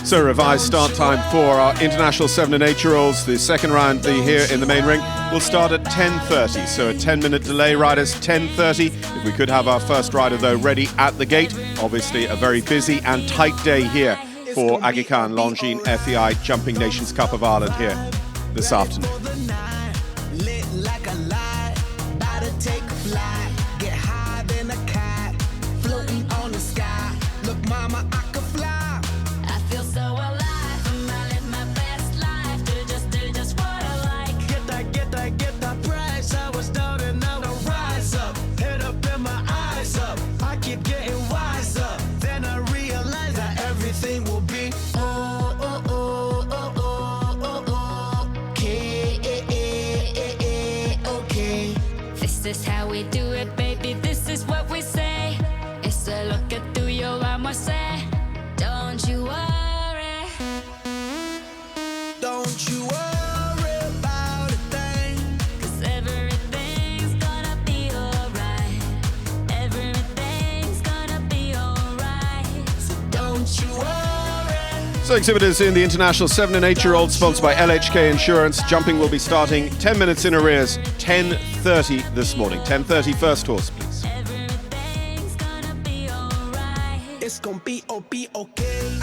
So revised start time for our international 7 and 8-year-olds. The second round here in the main ring will start at 10:30. So a 10-minute delay, riders, 10:30. If we could have our first rider, though, ready at the gate. Obviously a very busy and tight day here for Aga Khan Longines FEI Jumping Nations Cup of Ireland here this afternoon. This is how we do it, baby, this is what we say. It's a look at through your arm, I say. Don't you worry. Don't you worry about a thing. 'Cause everything's gonna be alright. Everything's gonna be alright. So don't you worry. So exhibitors in the international 7 and 8-year-olds, sponsored by LHK Insurance. Jumping will be starting 10 minutes in arrears, 10:30 this morning. 10:30 first horse, please. Everything's gonna be alright. It's gonna be okay.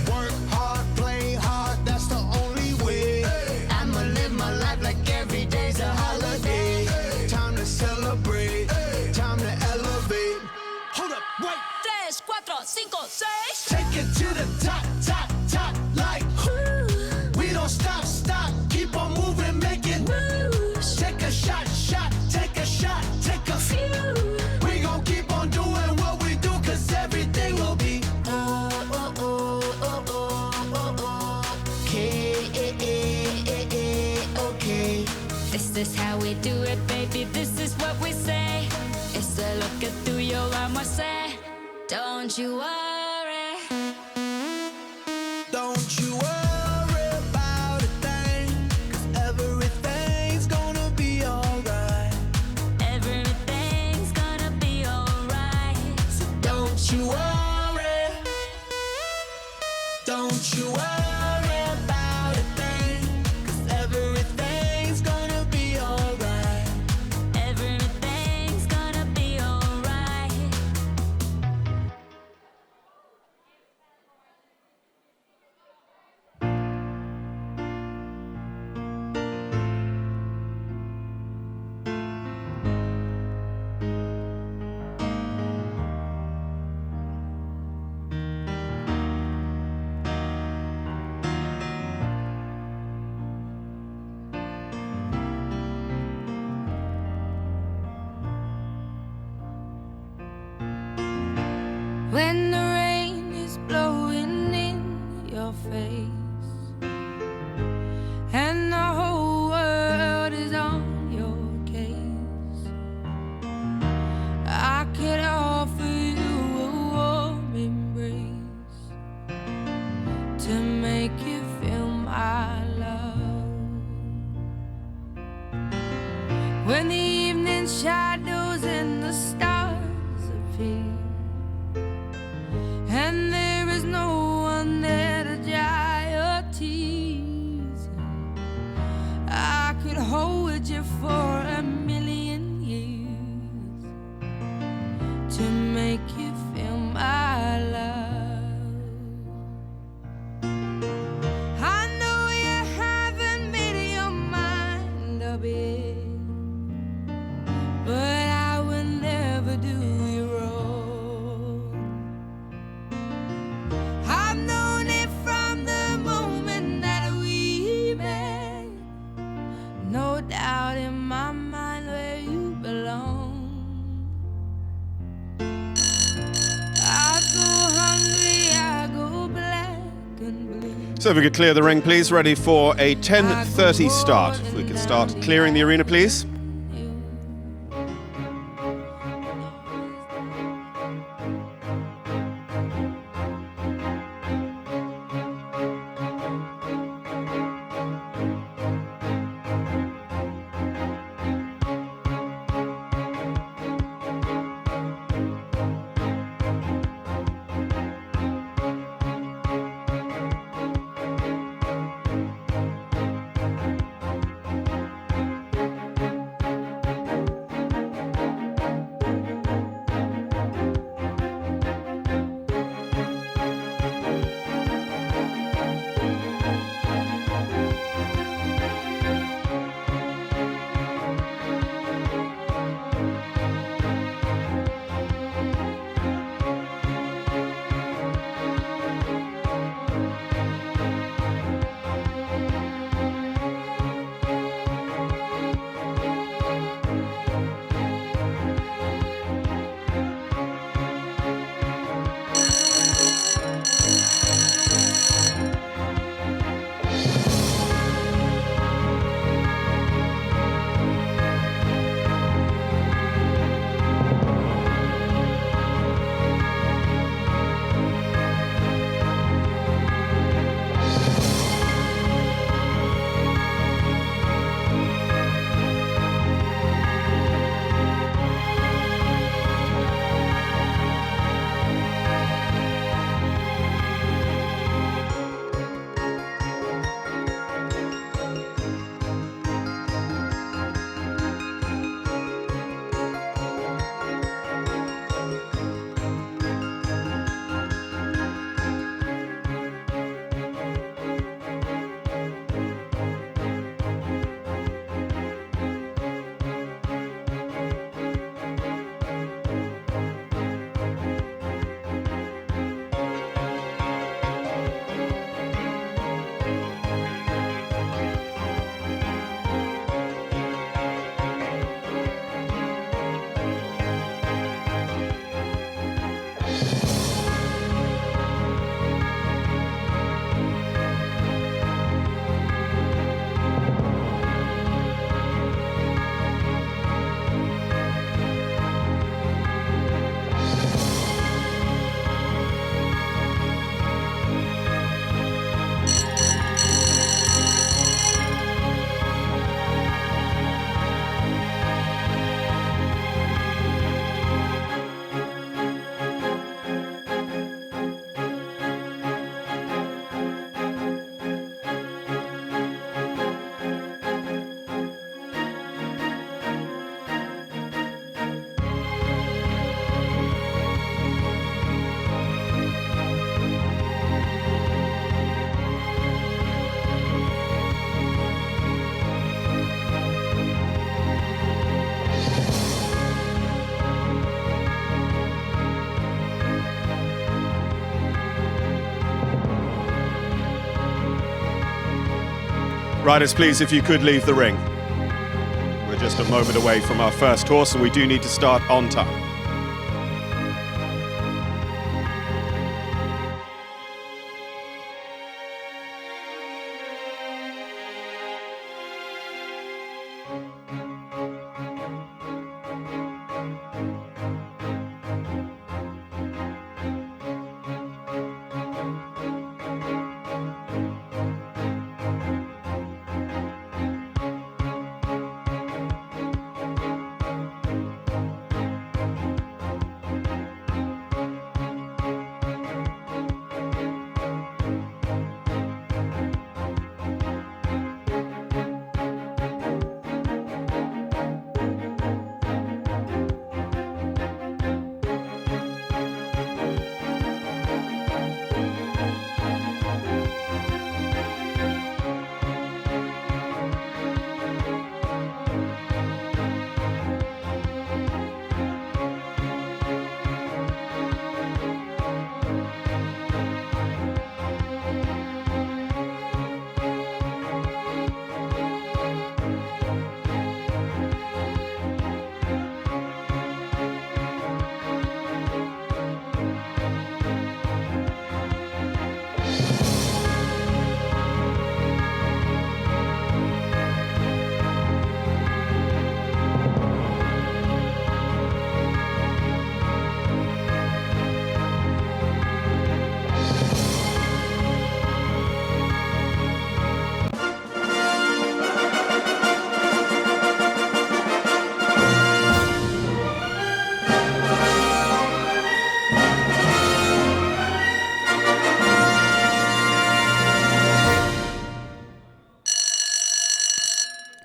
Work hard, play hard, that's the only way. I'ma live my life like every day's a holiday. Time to celebrate, time to elevate. Hold up, wait. 3, 4, 5, 6. Take it to the top, top, top, like we don't stop, keep on moving, make it. Take a shot, take a shot, take a few. We gon' keep on doing what we do, 'cause everything will be okay. This is how we do it, baby, this is what we say. It's a look at through your arm, I say. Don't you worry. Don't you worry about a thing, 'cause everything's gonna be alright. Everything's gonna be alright. So don't you worry. Don't you worry about a thing, 'cause everything's gonna be alright. Everything's gonna be alright. When the rain is blowing in your face and the whole world is on your case, I could offer you a warm embrace to make you feel my love. When the evening shadows and the stars appear and there is no one there to dry your tears, I could hold you for a million years to make you feel my love. I know you haven't made your mind up yet, but I will never do you wrong. I've known it from the moment that we met. No doubt in my mind where you belong. I go hungry, I go black and blue. So if we could clear the ring, please. Ready for a 10:30 start. If we could start clearing the arena, please. Riders, please, if you could leave the ring. We're just a moment away from our first horse, and we do need to start on time.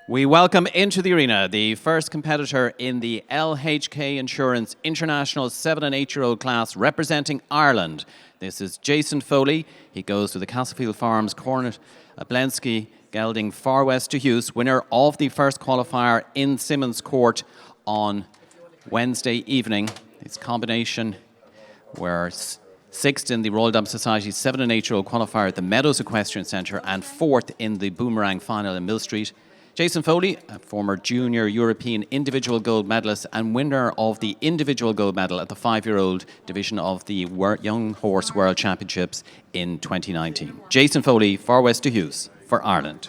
We welcome into the arena the first competitor in the LHK Insurance International 7 and 8-year-old class representing Ireland. This is Jason Foley. He goes to the Castlefield Farms Cornet Blensky gelding Far West to Hughes, winner of the first qualifier in Simmons Court on Wednesday evening. His combination were sixth in the Royal Dam Society 7 and 8-year-old qualifier at the Meadows Equestrian Centre and fourth in the Boomerang final in Mill Street. Jason Foley, a former junior European individual gold medalist and winner of the individual gold medal at the 5-year-old division of the Young Horse World Championships in 2019. Jason Foley, Far West to Hughes for Ireland.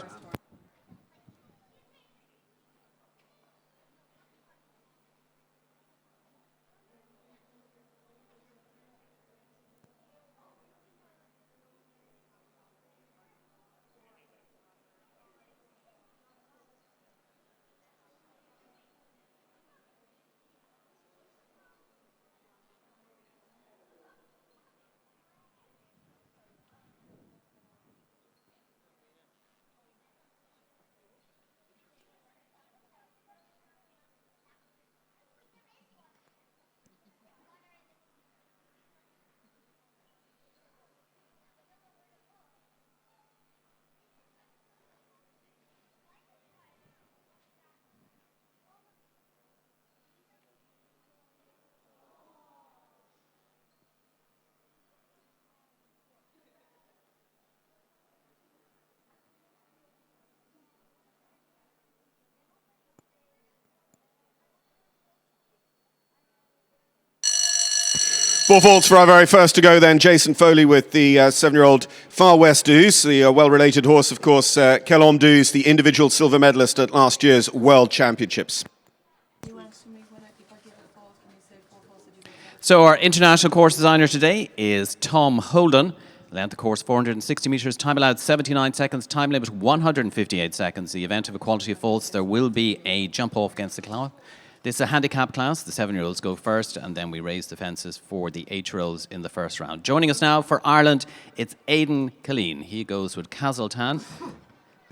Four faults for our very first to go then. Jason Foley with the 7-year-old Far West Douce, the well-related horse, of course, Kellom Douce, the individual silver medalist at last year's World Championships. So our international course designer today is Tom Holden. Length of course 460 metres, time allowed 79 seconds, time limit 158 seconds. The event of equality of faults, there will be a jump off against the clock. This is a handicap class. The 7-year-olds go first, and then we raise the fences for the 8-year-olds in the first round. Joining us now for Ireland, it's Aidan Killeen. He goes with Castletown.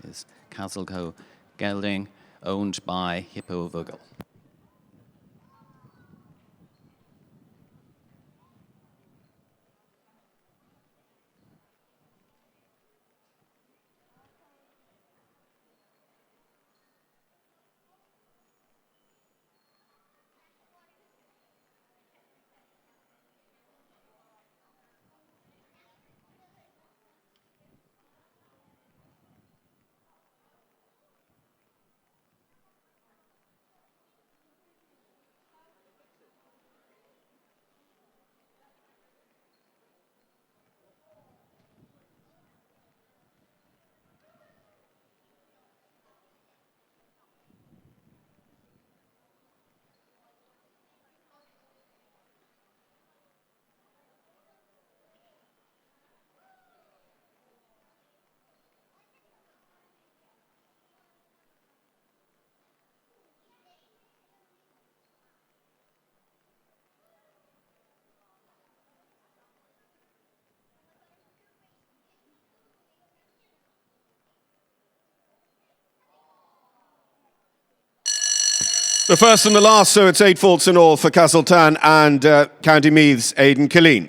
Is Castleco gelding, owned by Hippo Vogel. The first and the last, so it's 8 faults in all for Castletown and County Meath's Aidan Killeen.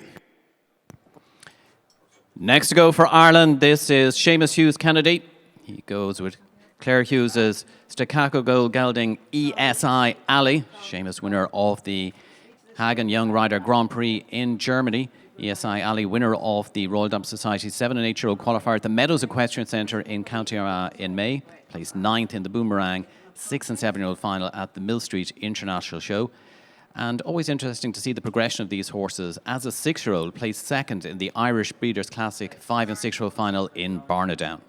Next to go for Ireland, this is Seamus Hughes Kennedy. He goes with Claire Hughes' staccato goal gelding ESI Ali. Seamus, winner of the Hagen Young Rider Grand Prix in Germany. ESI Ali, winner of the Royal Dump Society 7 and 8-year-old qualifier at the Meadows Equestrian Centre in County Armagh in May. Placed 9th in the Boomerang 6 and 7-year-old final at the Mill Street International Show. And always interesting to see the progression of these horses. As a 6-year-old, placed 2nd in the Irish Breeders' Classic 5 and 6-year-old final in Barnadown.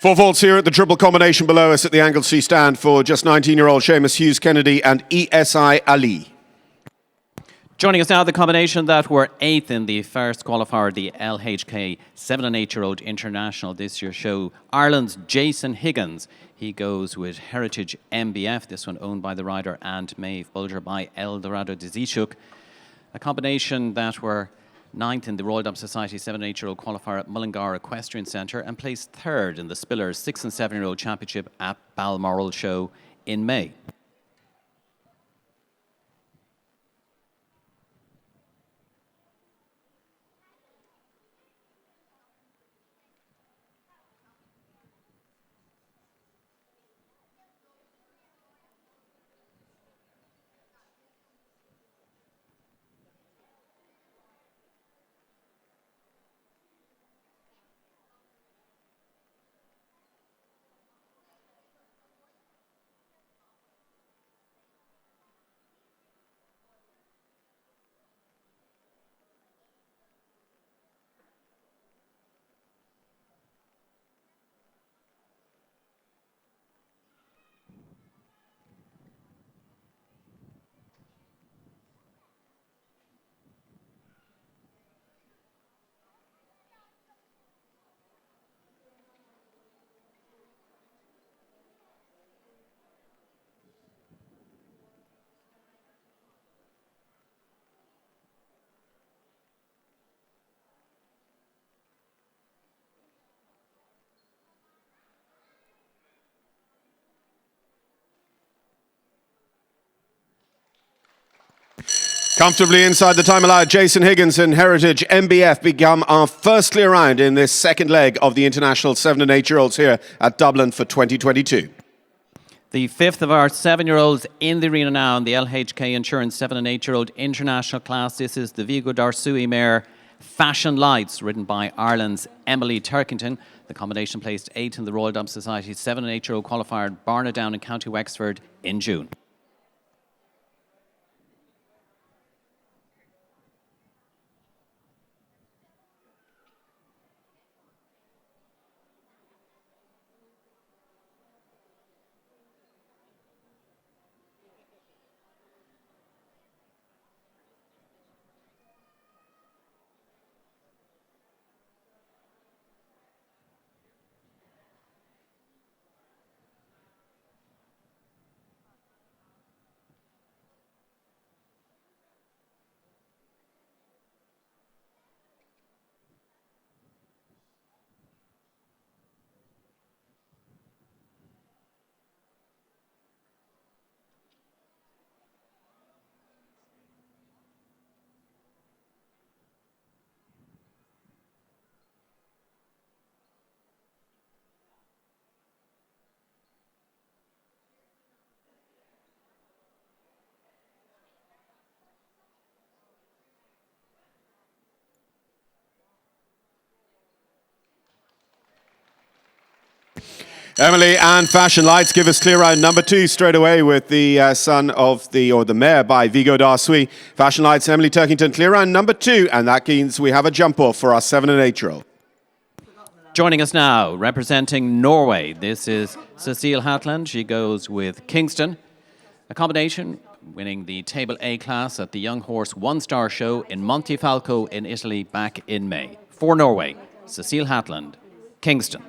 Four faults here at the triple combination below us at the Anglesey stand for just 19-year-old Seamus Hughes Kennedy and ESI Ali. Joining us now, the combination that were 8th in the first qualifier, the LHK 7 and 8-year-old international this year's show, Ireland's Jason Higgins. He goes with Heritage MBF, this one owned by the rider, and Maeve Bulger by El Dorado de Zishuk. A combination that were 9th in the Royal Dump Society 7 and 8-year-old qualifier at Mullingar Equestrian Centre and placed 3rd in the Spillers 6 and 7-year-old championship at Balmoral Show in May. Comfortably inside the time allowed, Jason Higgins and Heritage MBF become our first clear round in this second leg of the international 7 and 8-year-olds here at Dublin for 2022. The 5th of our 7-year-olds in the arena now in the LHK Insurance 7 and 8-year-old international class. This is the Vigo Darsui mare Fashion Lights, ridden by Ireland's Emily Turkington. The combination placed 8th in the Royal Dump Society 7 and 8-year-old qualifier at Barnadown in County Wexford in June. Emily and Fashion Lights give us clear round number 2 straight away with the son of the mayor by Vigo D'Arsui. Fashion Lights, Emily Turkington, clear round number 2, and that means we have a jump off for our 7 and 8-year-old. Joining us now, representing Norway, this is Cecile Hatland. She goes with Kingston. A combination winning the Table A class at the Young Horse One-Star Show in Montefalco in Italy back in May. For Norway, Cecile Hatland, Kingston.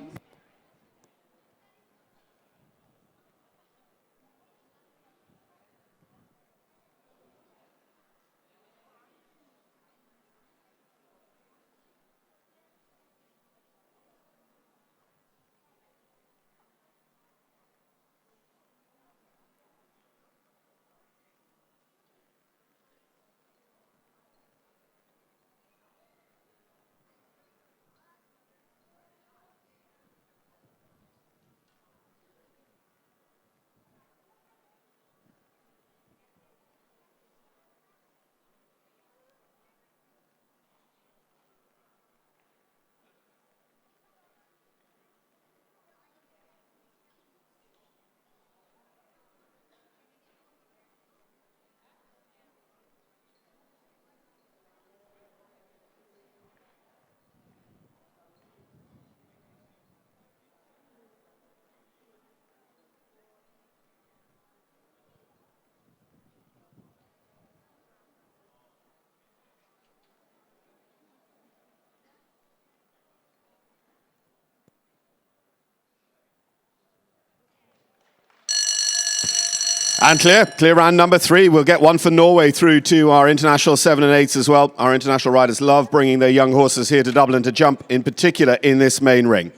And clear round number 3. We'll get one for Norway through to our international 7 and 8s as well. Our international riders love bringing their young horses here to Dublin to jump, in particular in this main ring.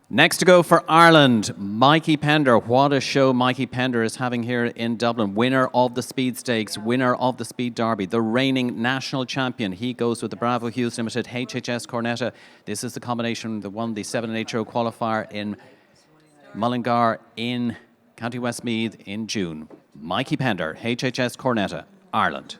Next to go for Ireland, Mikey Pender. What a show Mikey Pender is having here in Dublin. Winner of the Speed Stakes, winner of the Speed Derby, the reigning national champion. He goes with the Bravo Hughes Limited HHS Cornetta. This is the combination that won the 7 and 8-year-old qualifier in Mullingar in County Westmeath in June. Mikey Pender, HHS Cornetta, Ireland.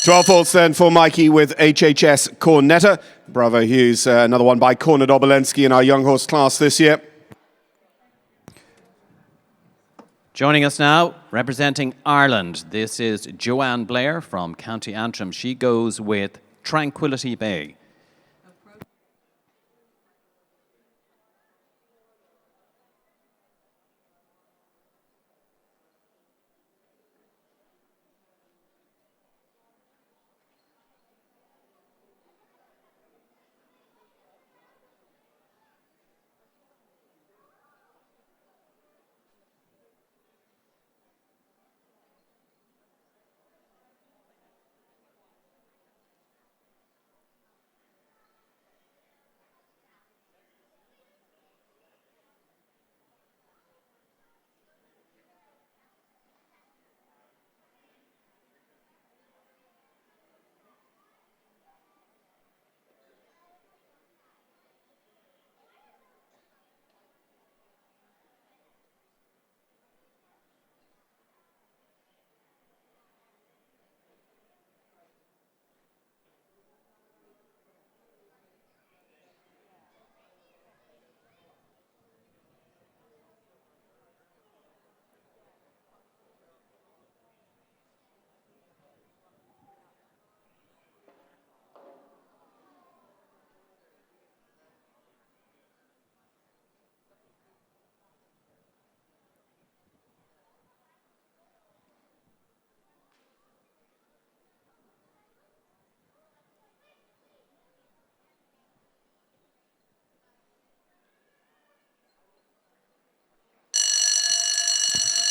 Twelve faults then for Mikey with HHS Cornetta. Bravo Hughes, another one by Kornett Obolensky in our young horse class this year. Joining us now, representing Ireland, this is Joanne Blair from County Antrim. She goes with Tranquility Bay.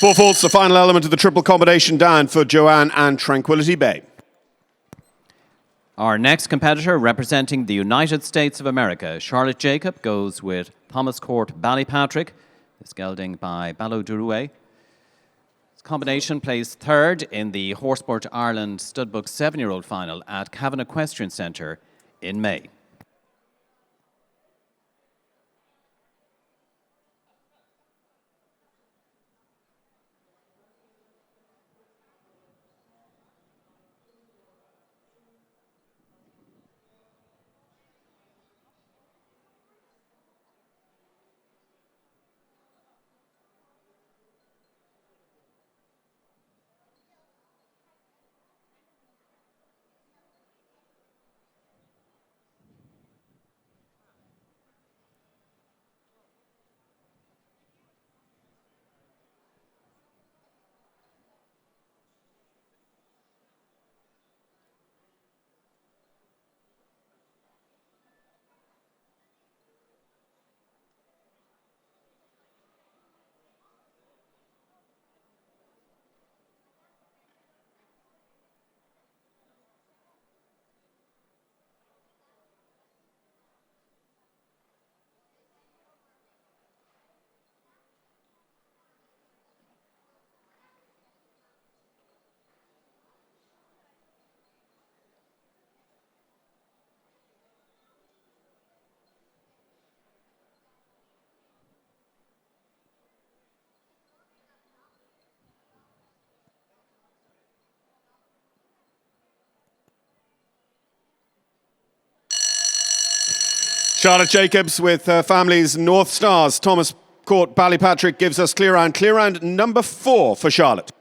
4 faults, the final element of the triple combination down for Joanne and Tranquility Bay. Our next competitor, representing the United States of America, Charlotte Jacob, goes with Thomas Court Ballypatrick. This gelding by Ballodurue. This combination placed third in the Horseport Ireland Studbook 7-year-old final at Cavan Equestrian Centre in May. Charlotte Jacobs with her family's North Stars. Thomas Court Ballypatrick gives us clear round. Clear round number 4 for Charlotte.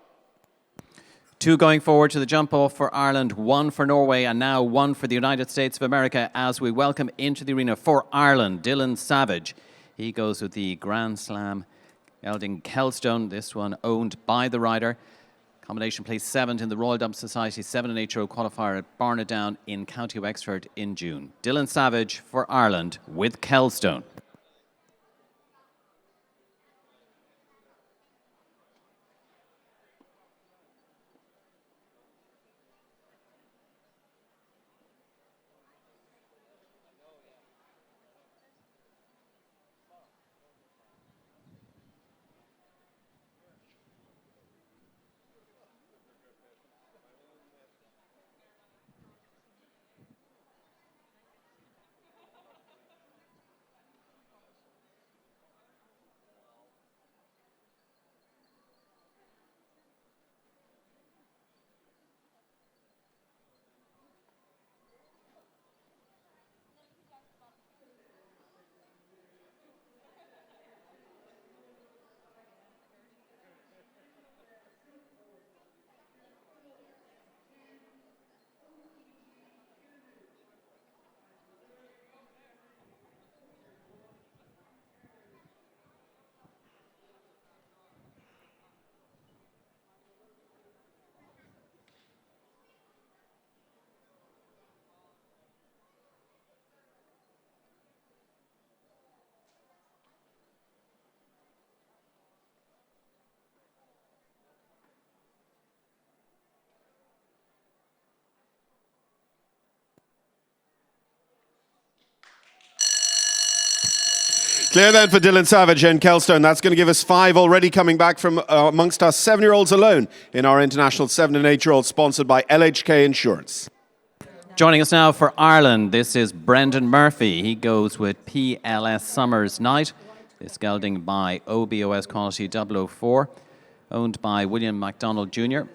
2 going forward to the jump off for Ireland, 1 for Norway, and now 1 for the United States of America as we welcome into the arena for Ireland, Dylan Savage. He goes with the Grand Slam gelding Kelstone, this one owned by the rider. Combination placed 7th in the Royal Dump Society 7&8yo qualifier at Barnadown in County Wexford in June. Dylan Savage for Ireland with Kelstone. Clear then for Dylan Savage and Kelstone. That's going to give us 5 already coming back from amongst our 7-year-olds alone in our international 7 and 8-year-olds, sponsored by LHK Insurance. Joining us now for Ireland, this is Brendan Murphy. He goes with PLS Summers Night. This gelding by OBOS Quality 004, owned by William MacDonald Jr.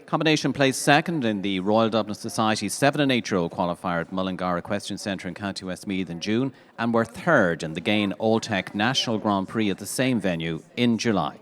Combination placed 2nd in the Royal Dublin Society 7 and 8-year-old qualifier at Mullingar Equestrian Centre in County Westmeath in June, and were 3rd in the Gain Alltech National Grand Prix at the same venue in July.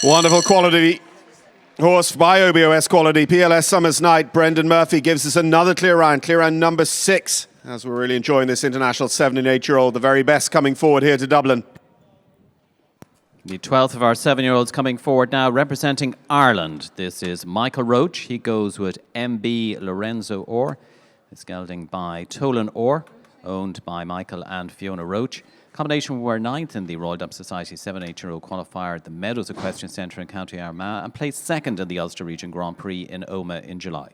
Wonderful quality horse by OBOS quality. PLS Summer's Night. Brendan Murphy gives us another clear round number 6. As we're really enjoying this international 7 and 8-year-old, the very best coming forward here to Dublin. The 12th of our 7-year-olds coming forward now, representing Ireland. This is Michael Roach. He goes with MB Lorenzo Orr. It's gelding by Tolan Orr, owned by Michael and Fiona Roach. Combination were 9th in the Royal Dub Society 7-8-year-old qualifier at the Meadows Equestrian Centre in County Armagh and placed 2nd in the Ulster Region Grand Prix in Omagh in July.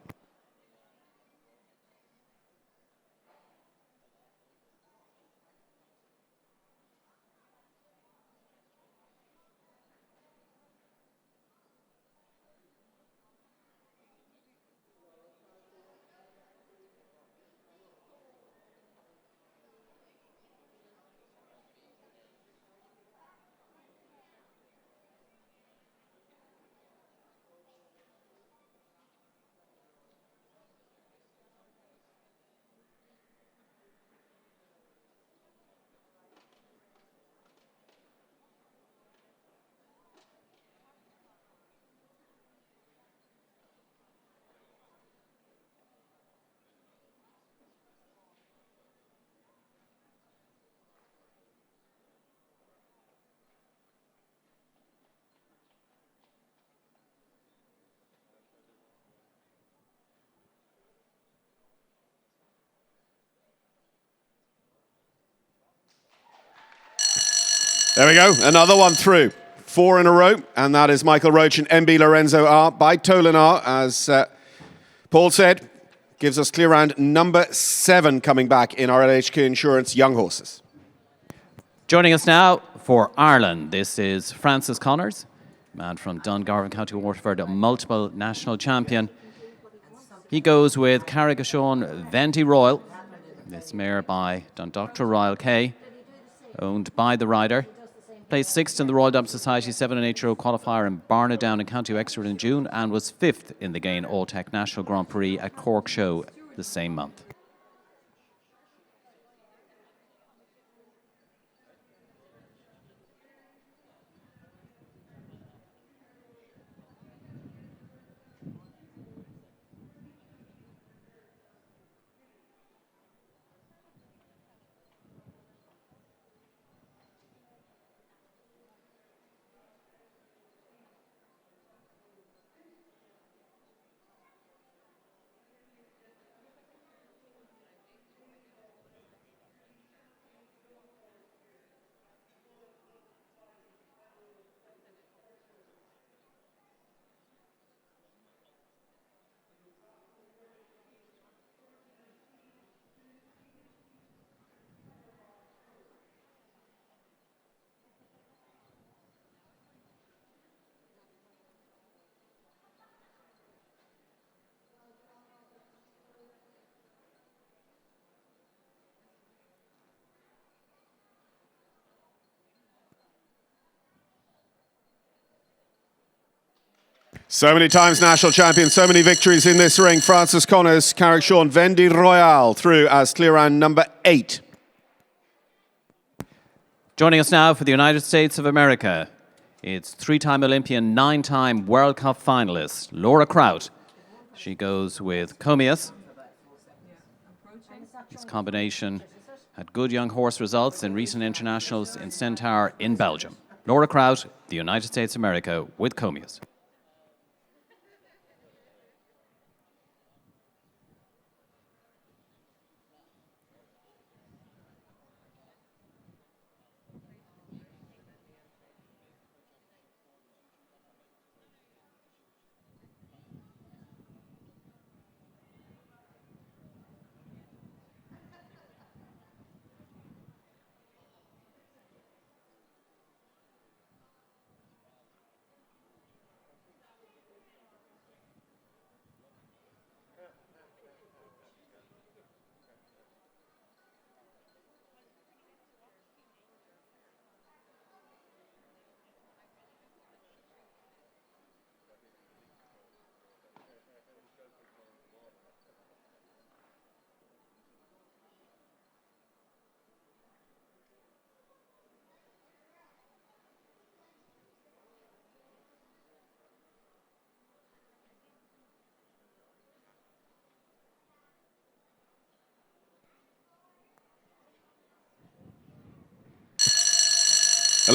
There we go, another one through. 4 in a row, and that is Michael Roach and MB Lorenzo R by Tolan R, as Paul said, gives us clear round number 7 coming back in our LHK Insurance Young Horses. Joining us now for Ireland, this is Francis Connors, man from Dungarvan, County Waterford, a multiple national champion. He goes with Carrigashawn Venti Royal, this mare by Dr. Royal K, owned by the rider. Placed 6th in the Royal Dub Society 7 and 8-year-old qualifier in Barnadown in County Wexford in June and was 5th in the Gain All-Tech National Grand Prix at Cork Show the same month. So many times national champion, so many victories in this ring. Francis Connors, Carrigashawn Venti Royal through as clear round number 8. Joining us now for the United States of America, it's 3-time Olympian, 9-time World Cup finalist, Laura Kraut. She goes with Comius. This combination had good young horse results in recent internationals in Centaur in Belgium. Laura Kraut, the United States of America, with Comius.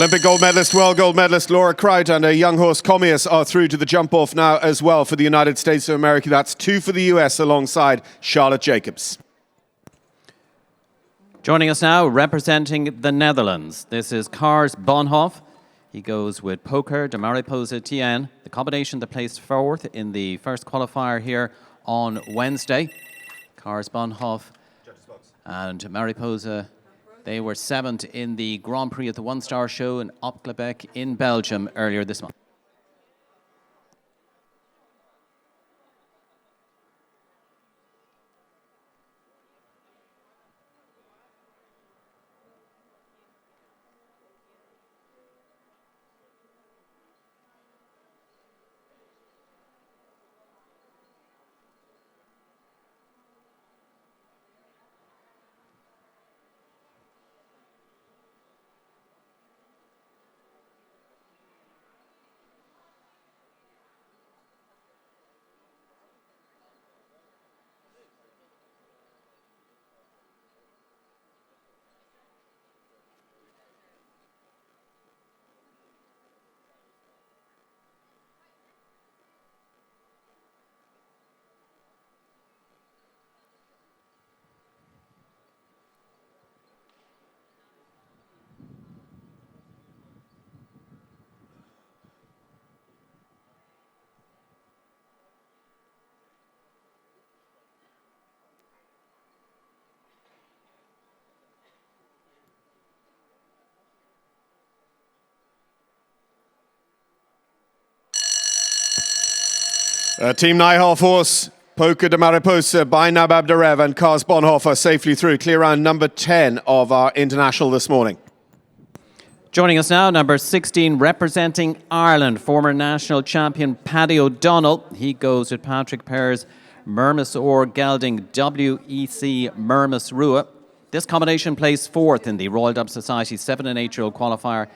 Olympic gold medalist, world gold medalist Laura Kraut and a young horse Commius are through to the jump-off now as well for the United States of America. That's 2 for the US alongside Charlotte Jacobs. Joining us now, representing the Netherlands, this is Kars Bonhoff. He goes with Poker de Mariposa Tien, the combination that placed fourth in the first qualifier here on Wednesday. Kars Bonhoff and Mariposa, they were 7th in the Grand Prix at the One Star Show in Opklebeck in Belgium earlier this month. Team Nijhoff horse, Poker de Mariposa by Nabab Darev and Kars Bonhoff are safely through. Clear round number 10 of our international this morning. Joining us now, number 16, representing Ireland, former national champion Paddy O'Donnell. He goes with Patrick Pear's Mermis or Gelding WEC Mermis Rua. This combination placed fourth in the Royal Dub Society 7 and 8-year-old qualifier,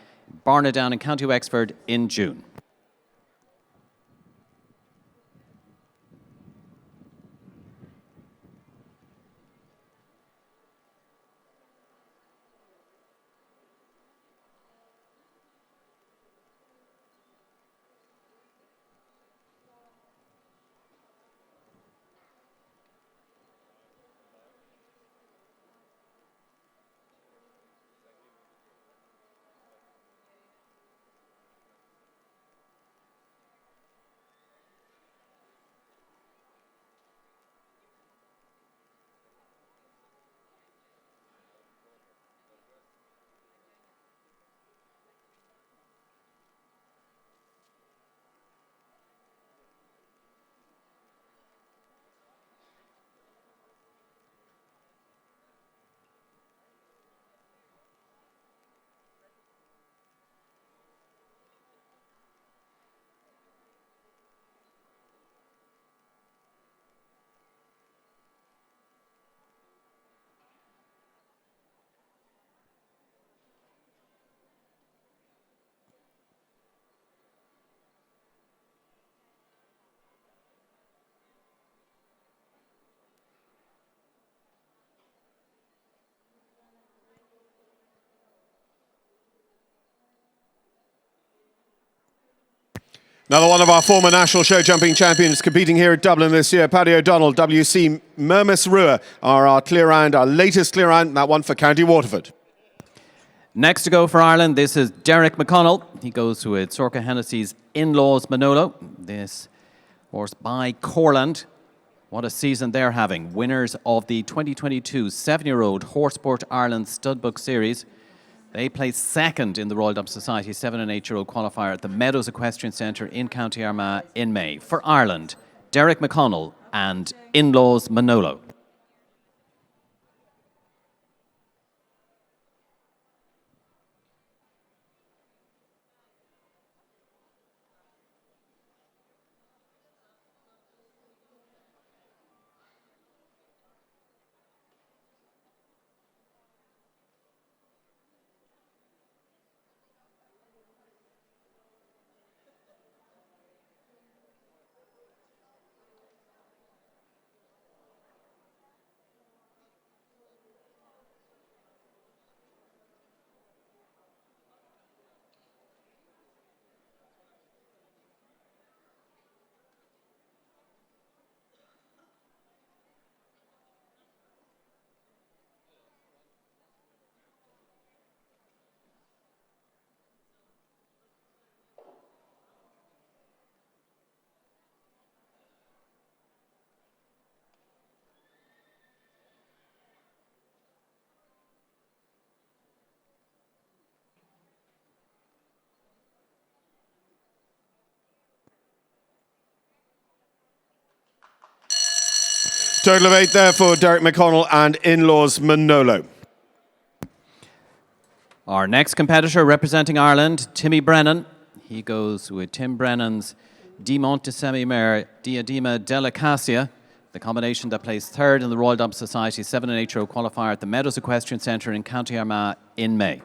Barnadown in County Wexford in June. Another one of our former national show jumping champions competing here at Dublin this year, Paddy O'Donnell, WC Mermis Rua, are our clear round, our latest clear round, that one for County Waterford. Next to go for Ireland, this is Derek McConnell. He goes with Sorka Hennessy's In-Laws Manolo. This horse by Corland. What a season they're having. Winners of the 2022 7-year-old Horseport Ireland Studbook Series. They placed second in the Royal Dub Society 7 and 8-year-old qualifier at the Meadows Equestrian Centre in County Armagh in May. For Ireland, Derek McConnell and In-Laws Manolo. Total of 8 there for Derek McConnell and in-laws Manolo. Our next competitor representing Ireland, Timmy Brennan. He goes with Tim Brennan's Dimont de Semi-Mare Diadema Delicacia, the combination that placed third in the Royal Dump Society 7&8yo qualifier at the Meadows Equestrian Centre in County Armagh in May.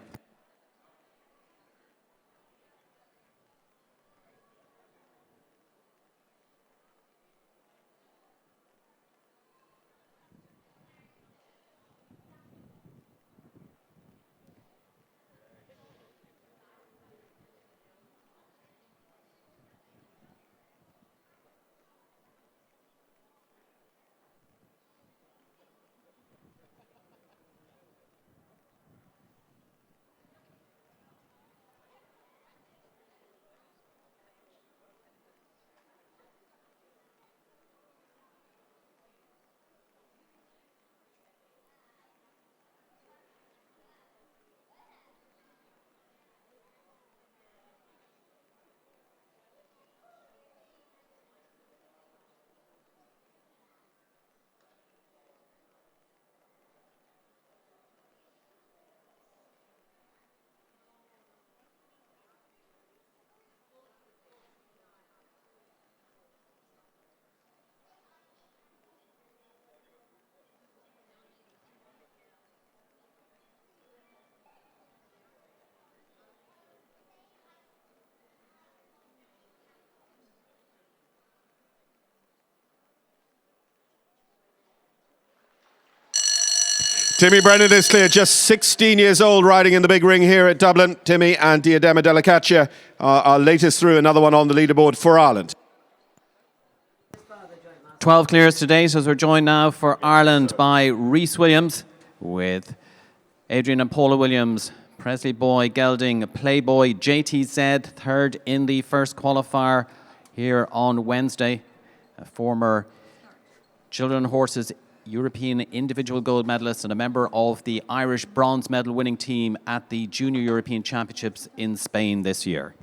Timmy Brennan is clear, just 16 years old, riding in the big ring here at Dublin. Timmy and Diadema Delicacia are latest through, another one on the leaderboard for Ireland. 12 clears to date as we're joined now for Ireland by Rhys Williams with Adrian and Paula Williams, Presley Boy gelding Playboy JTZ, third in the first qualifier here on Wednesday. A former Children Horses European individual gold medalist and a member of the Irish bronze medal winning team at the Junior European Championships in Spain this year.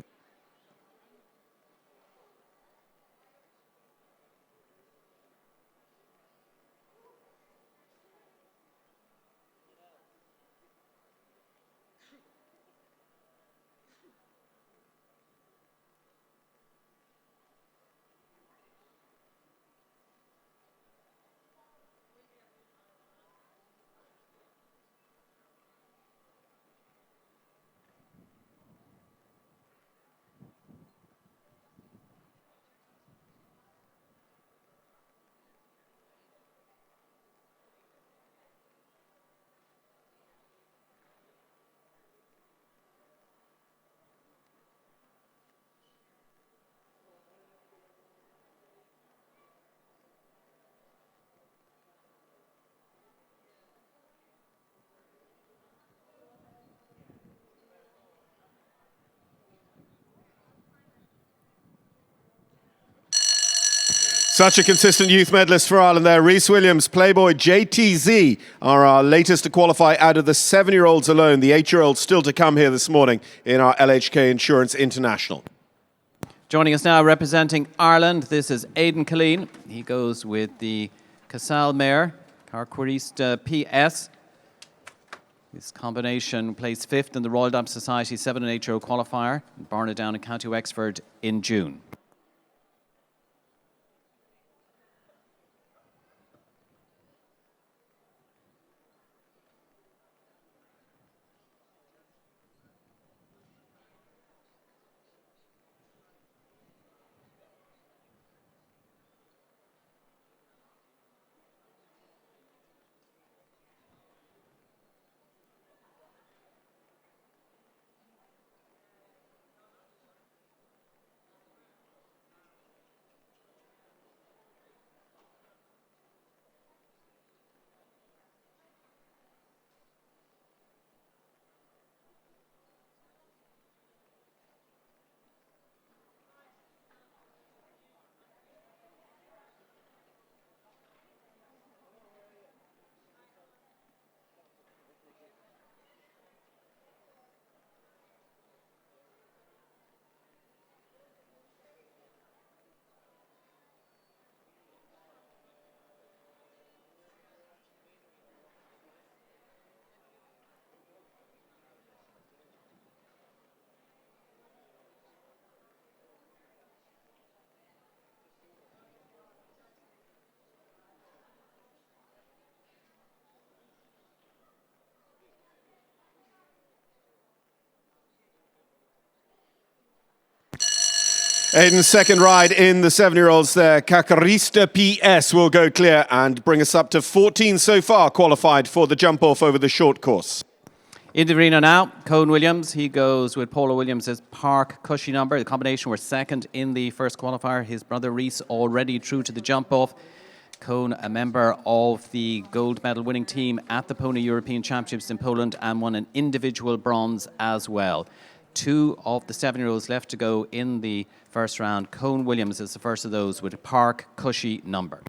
Such a consistent youth medalist for Ireland there. Rhys Williams, Playboy JTZ are our latest to qualify out of the 7-year-olds alone. The 8-year-olds still to come here this morning in our LHK Insurance International. Joining us now representing Ireland, this is Aidan Killeen. He goes with the Casal Mare, Carquarista PS. This combination placed fifth in the Royal Dump Society 7&8yo qualifier in Barnadown in County Wexford in June. Aiden's second ride in the 7-year-olds there. Kakarista PS will go clear and bring us up to 14 so far qualified for the jump off over the short course. In the arena now, Cohen Williams, he goes with Paula Williams' Park Cushy number. The combination were second in the first qualifier. His brother Reese already through to the jump off. Cohen, a member of the gold medal winning team at the Pony European Championships in Poland and won an individual bronze as well. Two of the 7-year-olds left to go in the first round. Cohen Williams is the first of those with a Park Cushy number.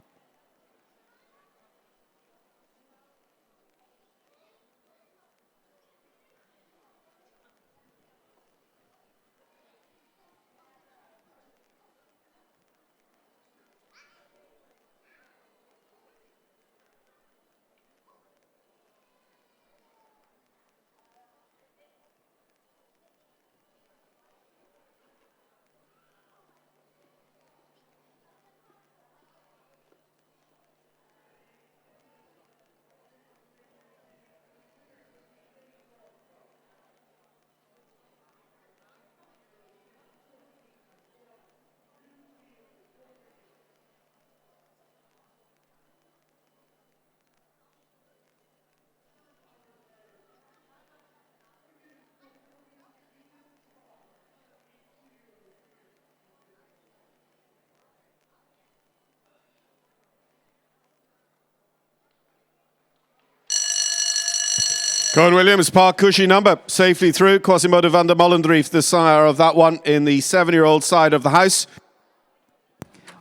Cohen Williams, Park Cushy number, safely through. Quasimodo van der Mollendrief, the sire of that one in the 7-year-old side of the house.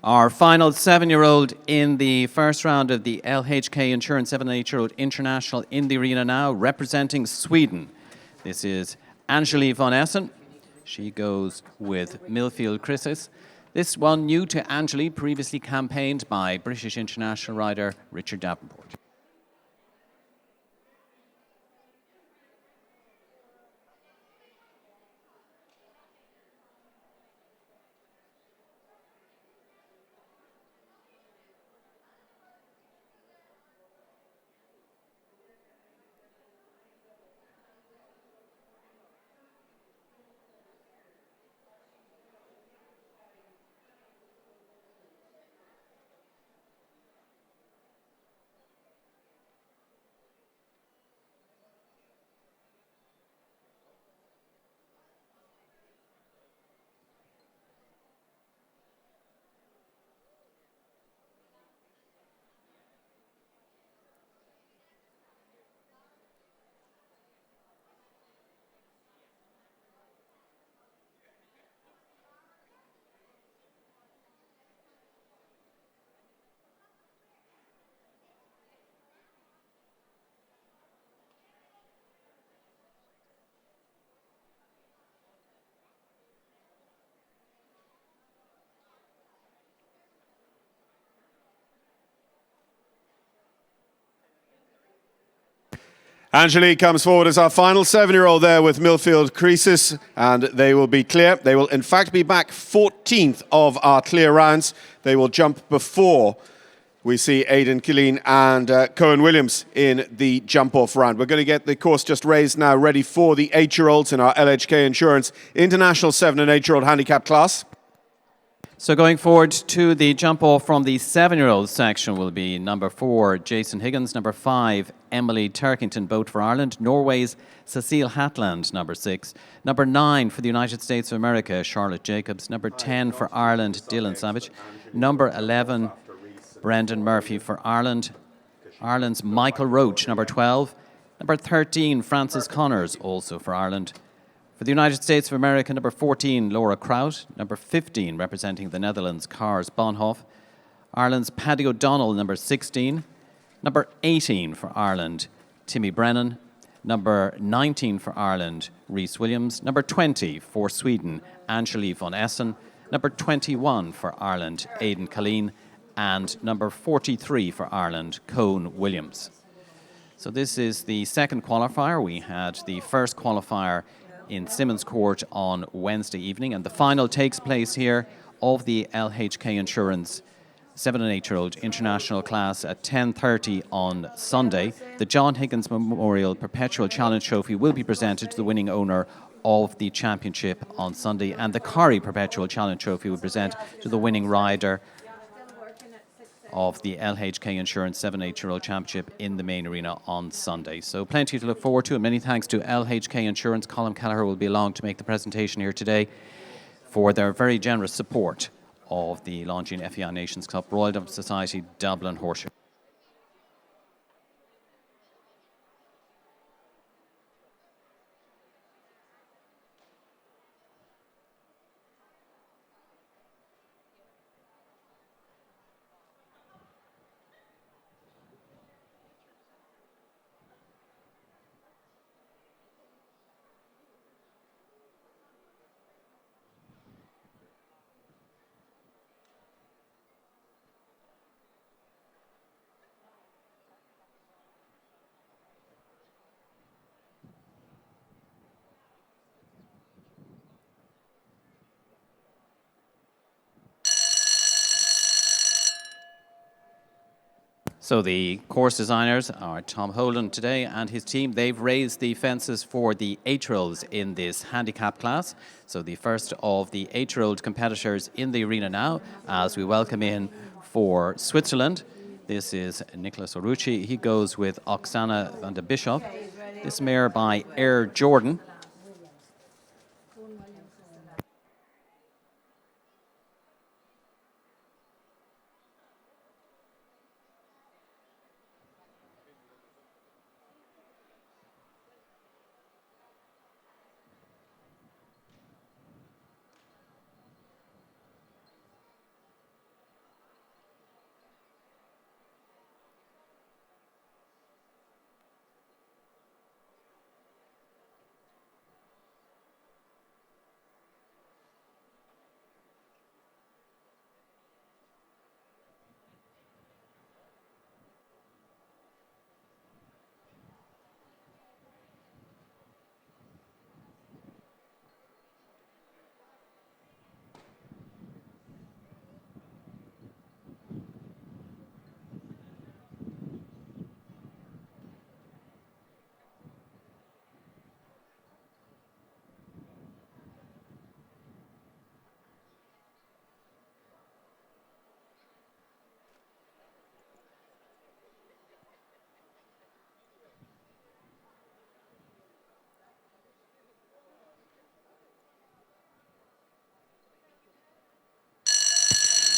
Our final 7-year-old in the first round of the LHK Insurance 7&8yo International in the arena now, representing Sweden. This is Angeli von Essen. She goes with Millfield Chris's. This one new to Angeli, previously campaigned by British international rider Richard Davenport. Angeli comes forward as our final 7-year-old there with Millfield Creases, and they will be clear. They will in fact be back 14th of our clear rounds. They will jump before we see Aidan Killeen and Cohen Williams in the jump-off round. We're going to get the course just raised now, ready for the 8-year-olds in our LHK Insurance International 7 and 8-year-old handicap class. So going forward to the jump off from the 7-year-old section will be number 4, Jason Higgins, number 5, Emily Turkington, both for Ireland, Norway's Cecile Hatland, number 6, number 9 for the United States of America, Charlotte Jacobs, number 10 for Ireland, Dylan Savage, number 11, Brendan Murphy for Ireland, Ireland's Michael Roach, number 12, number 13, Francis Connors, also for Ireland. For the United States of America, number 14, Laura Kraut. Number 15, representing the Netherlands, Kars Bonhoff. Ireland's Paddy O'Donnell, number 16. Number 18 for Ireland, Timmy Brennan. Number 19 for Ireland, Rhys Williams. Number 20 for Sweden, Angeli von Essen. Number 21 for Ireland, Aidan Killeen. And number 43 for Ireland, Cohen Williams. So this is the second qualifier. We had the first qualifier in Simmons Court on Wednesday evening, and the final takes place here of the LHK Insurance 7 and 8-year-old international class at 10:30 on Sunday. The John Higgins Memorial Perpetual Challenge Trophy will be presented to the winning owner of the championship on Sunday, and the Corrie Perpetual Challenge Trophy will present to the winning rider of the LHK Insurance 7&8yo Championship in the main arena on Sunday. So plenty to look forward to, and many thanks to LHK Insurance. Colin Kelleher will be along to make the presentation here today for their very generous support of the launching FEI Nations Cup Royal Dublin Society Dublin Horseshoe. So the course designers are Tom Holden today and his team. They've raised the fences for the 8-year-olds in this handicap class. So the first of the 8-year-old competitors in the arena now, as we welcome in for Switzerland. This is Nicholas Orucci. He goes with Oksana van der Bischof. This mare by Air Jordan.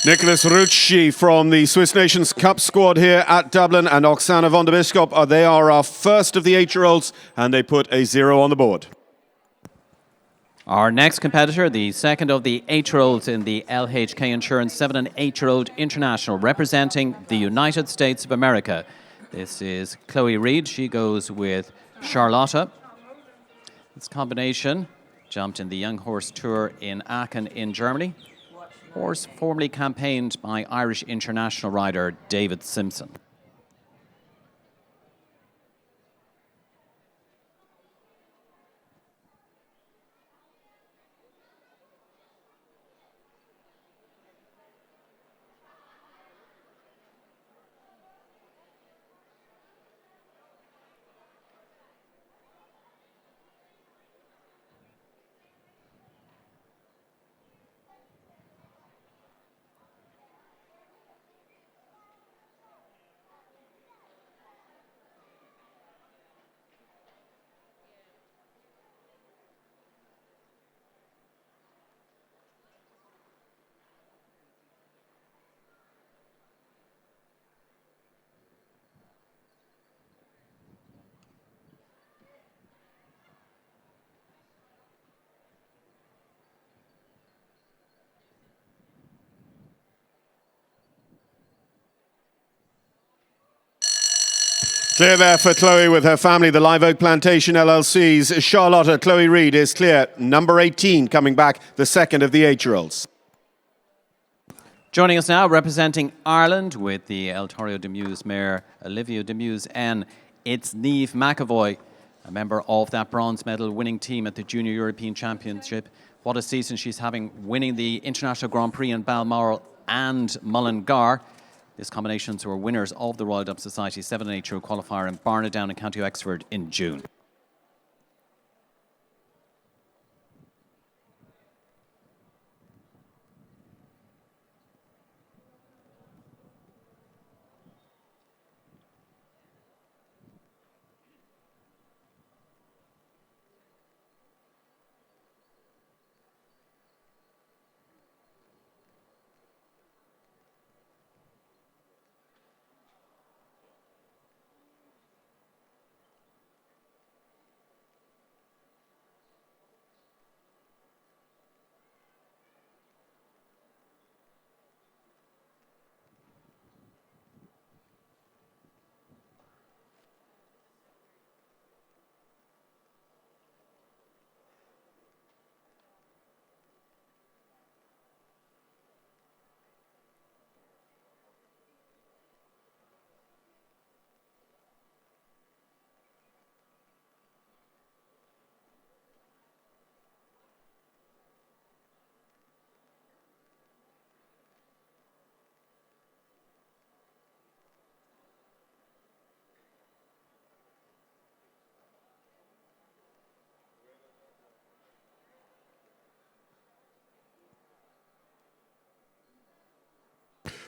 Nicholas Rucci from the Swiss Nations Cup squad here at Dublin, and Oksana van der Bisschop. They are our first of the 8-year-olds, and they put a 0 on the board. Our next competitor, the second of the 8-year-olds in the LHK Insurance 7&8yo International, representing the United States of America. This is Chloe Reid. She goes with Charlotta. This combination jumped in the Young Horse Tour in Aachen in Germany. Horse formerly campaigned by Irish international rider David Simpson. Clear there for Chloe with her family, the Live Oak Plantation LLC's Charlotta. Chloe Reid is clear. Number 18 coming back, the second of the 8-year-olds. Joining us now, representing Ireland with the El Toreo de Muse mare, Olivia de Muse N, it's Niamh McAvoy, a member of that bronze medal winning team at the Junior European Championship. What a season she's having, winning the International Grand Prix in Balmoral and Mullingar. These combinations were winners of the Royal Dublin Society 7&8yo qualifier in Barnadown in County Wexford in June.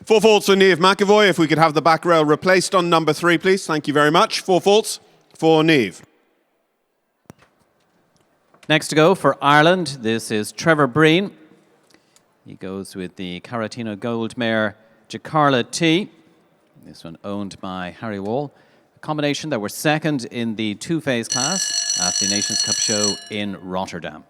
4 faults for Niamh McAvoy. If we could have the back rail replaced on number 3, please. Thank you very much. 4 faults for Niamh. Next to go for Ireland, this is Trevor Breen. He goes with the Caratino Gold Mare Jacarla T. This one owned by Harry Wall. A combination that were second in the two-phase class at the Nations Cup show in Rotterdam.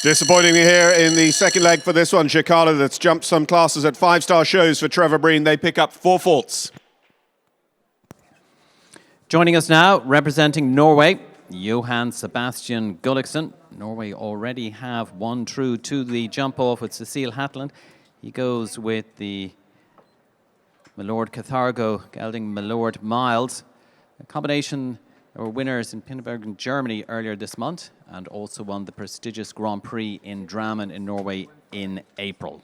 Disappointingly here in the second leg for this one, Jacarla, that's jumped some classes at 5-star shows for Trevor Breen. They pick up 4 faults. Joining us now, representing Norway, Johan Sebastian Gulliksen. Norway already have one through to the jump off with Cecile Hatland. He goes with the Milord Cathargo gelding Milord Miles. A combination that were winners in Pinneberg in Germany earlier this month and also won the prestigious Grand Prix in Drammen in Norway in April.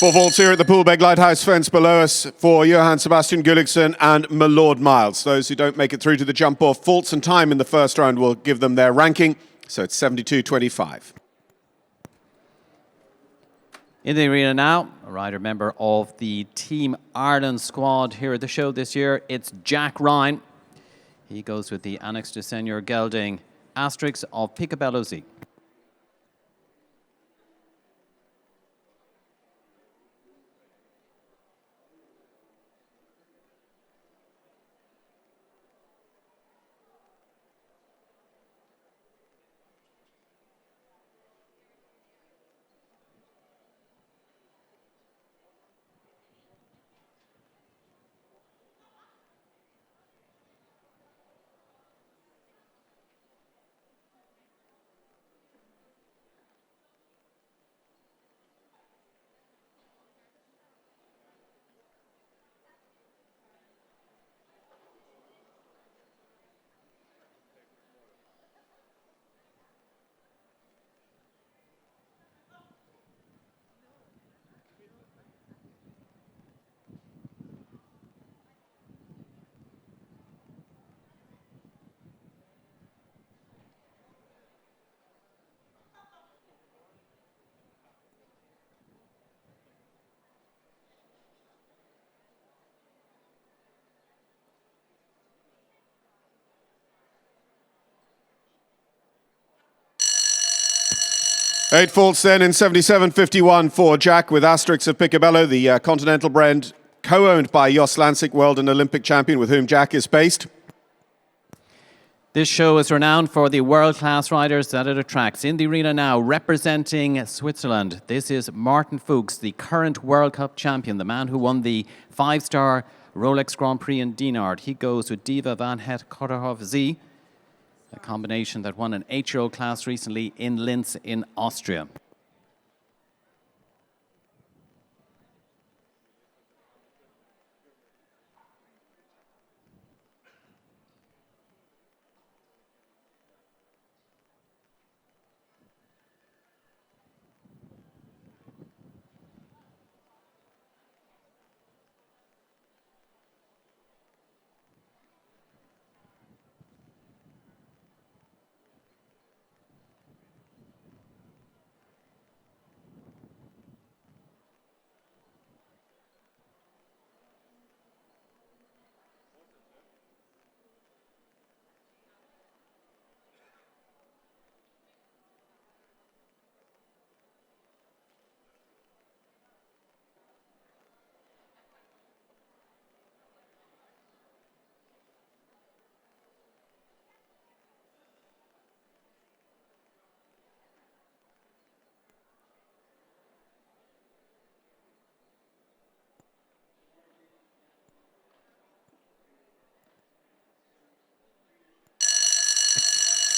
Four vaults here at the Poolbeg Lighthouse fence below us for Johan Sebastian Gulliksen and Milord Miles. Those who don't make it through to the jump off, faults and time in the first round will give them their ranking. So it's 72-25. In the arena now, a rider member of the Team Ireland squad here at the show this year, it's Jack Ryan. He goes with the Annex de Senior gelding Asterix of Picabello Z. 8 faults then in 77.51 for Jack with Asterix of Picobello, the Continental brand co-owned by Jos Lansing, world and Olympic champion, with whom Jack is based. This show is renowned for the world-class riders that it attracts. In the arena now, representing Switzerland, this is Martin Fuchs, the current World Cup champion, the man who won the 5-star Rolex Grand Prix in Dinard. He goes with Diva Van Het Kotterhoff Z, a combination that won an 8-year-old class recently in Linz in Austria.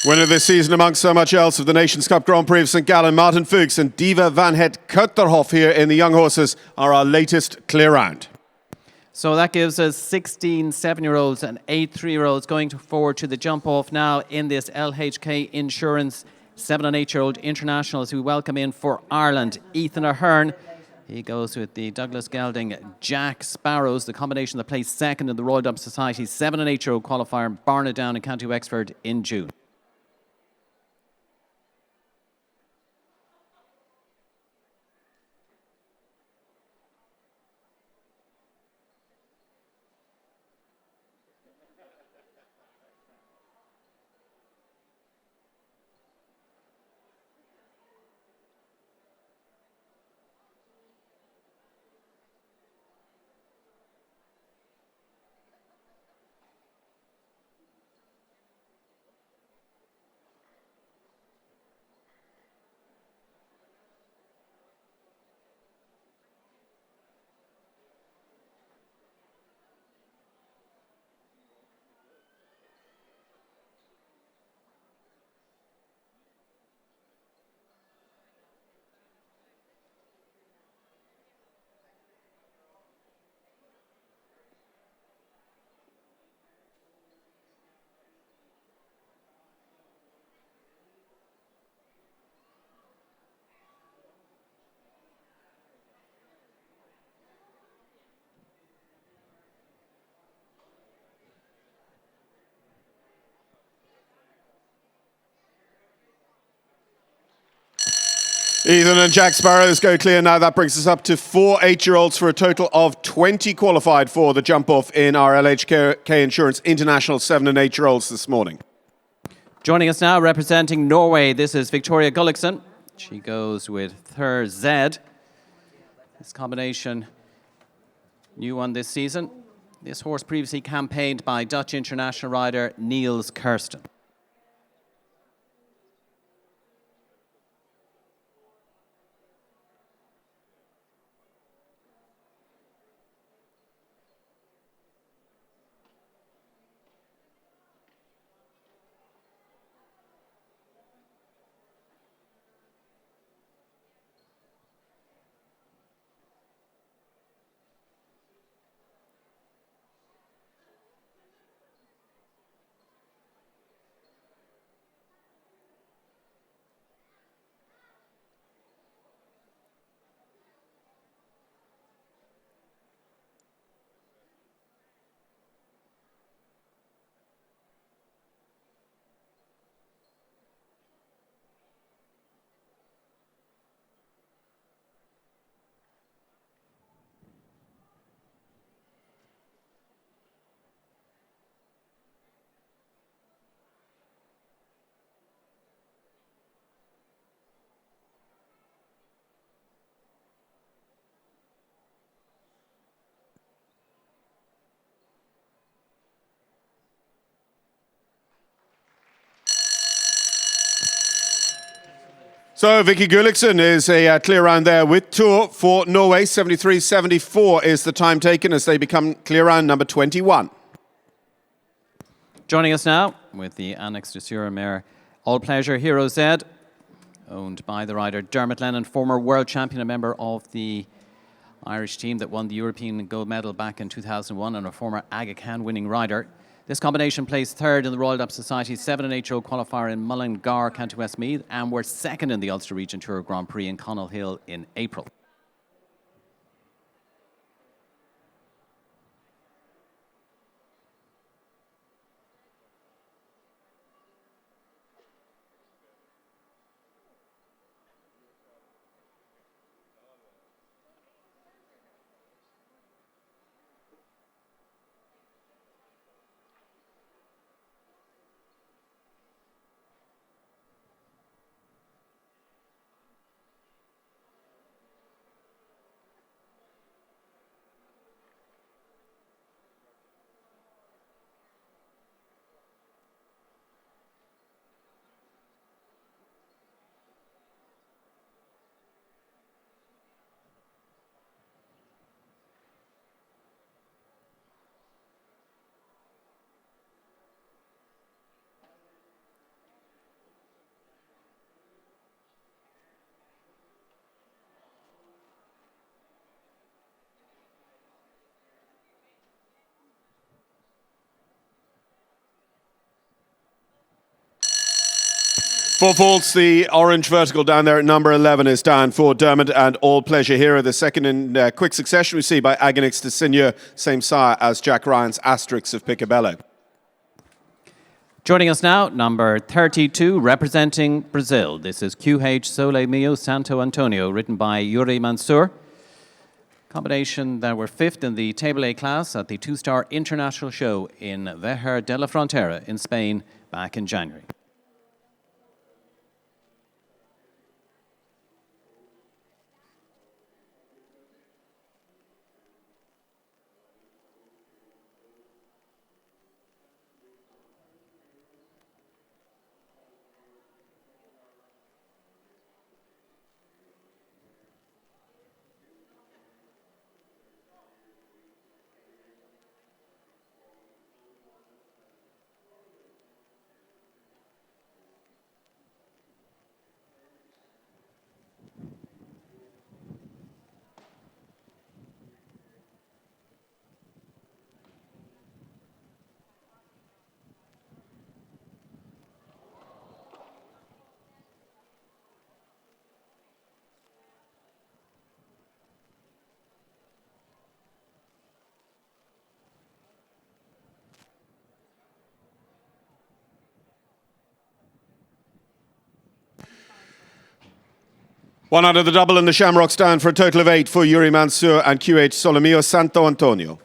Winner this season, amongst so much else, of the Nations Cup Grand Prix of St. Gallen, Martin Fuchs and Diva Van Het Kotterhoff here in the young horses are our latest clear round. So that gives us 16 7-year-olds and 8 3-year-olds going forward to the jump off now in this LHK Insurance 7 and 8-year-old internationals. We welcome in for Ireland, Ethan Ahern. He goes with the Douglas Gelding Jack Sparrows, the combination that placed second in the Royal Dub Society 7 and 8-year-old qualifier in Barnadown in County Wexford in June. Ethan and Jack Sparrows go clear now. That brings us up to 4 8-year-olds for a total of 20 qualified for the jump off in our LHK Insurance International 7 and 8-year-olds this morning. Joining us now, representing Norway, this is Victoria Gullikson. She goes with Thur Zed. This combination, new one this season. This horse previously campaigned by Dutch international rider Niels Kirsten. So Vicky Gulliksen is a clear round there with Tour for Norway. 73.74 is the time taken as they become clear round number 21. Joining us now with the Annex de Sur-Mer All Pleasure Hero Z, owned by the rider Dermot Lennon, former world champion, a member of the Irish team that won the European gold medal back in 2001 and a former Aga Khan winning rider. This combination placed third in the Royal Dutch Society 7&8yo qualifier in Mullingar, County Westmeath, and were second in the Ulster Region Tour Grand Prix in Connell Hill in April. For faults, the orange vertical down there at number 11 is down for Dermot and All Pleasure Hero. The second in quick succession we see by Agonix de Seigneur, same sire as Jack Ryan's Asterix of Picabello. Joining us now, number 32, representing Brazil. This is QH Sole Mio Santo Antonio, written by Yuri Mansour. Combination that were fifth in the Table A class at the two-star international show in Vejer de la Frontera in Spain back in January. One out of the double and the Shamrocks down for a total of 8 for Yuri Mansour and QH Solomio Santo Antonio.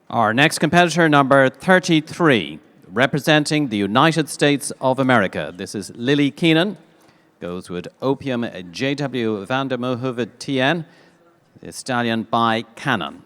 Our next competitor, number 33, representing the United States of America. This is Lily Keenan, goes with Opium JW van der Mohovid TN, the stallion by Cannon.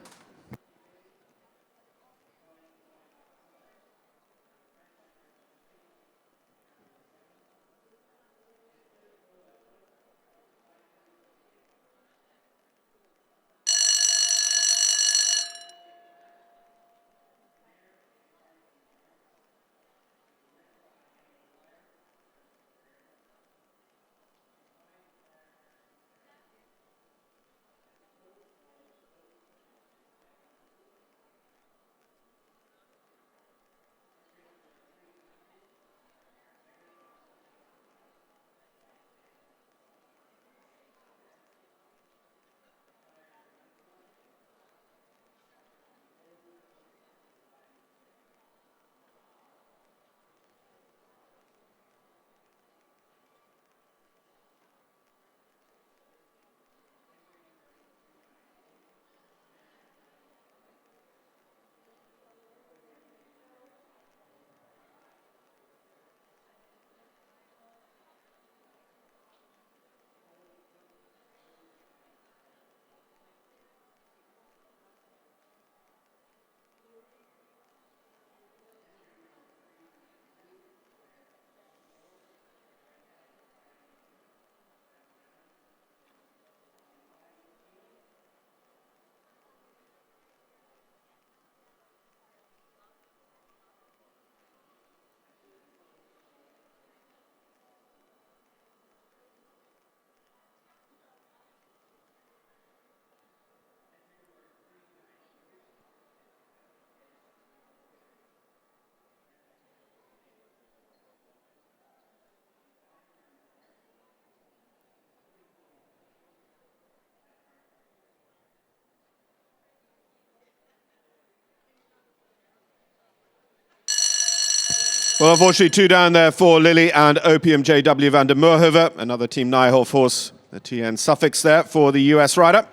Well, unfortunately, 2 down there for Lily and Opium JW van der Moorhoeven. Another Team Nijhoff horse, the TN suffix there for the US rider.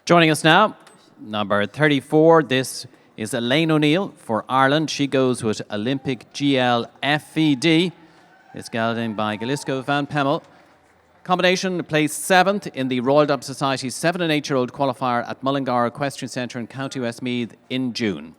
Joining us now, number 34. This is Elaine O'Neill for Ireland. She goes with Olympic GL FED. It's gelding by Galisco van Pemmel. Combination placed 7th in the Royal Dub Society's 7 and 8-year-old qualifier at Mullingar Equestrian Centre in County Westmeath in June.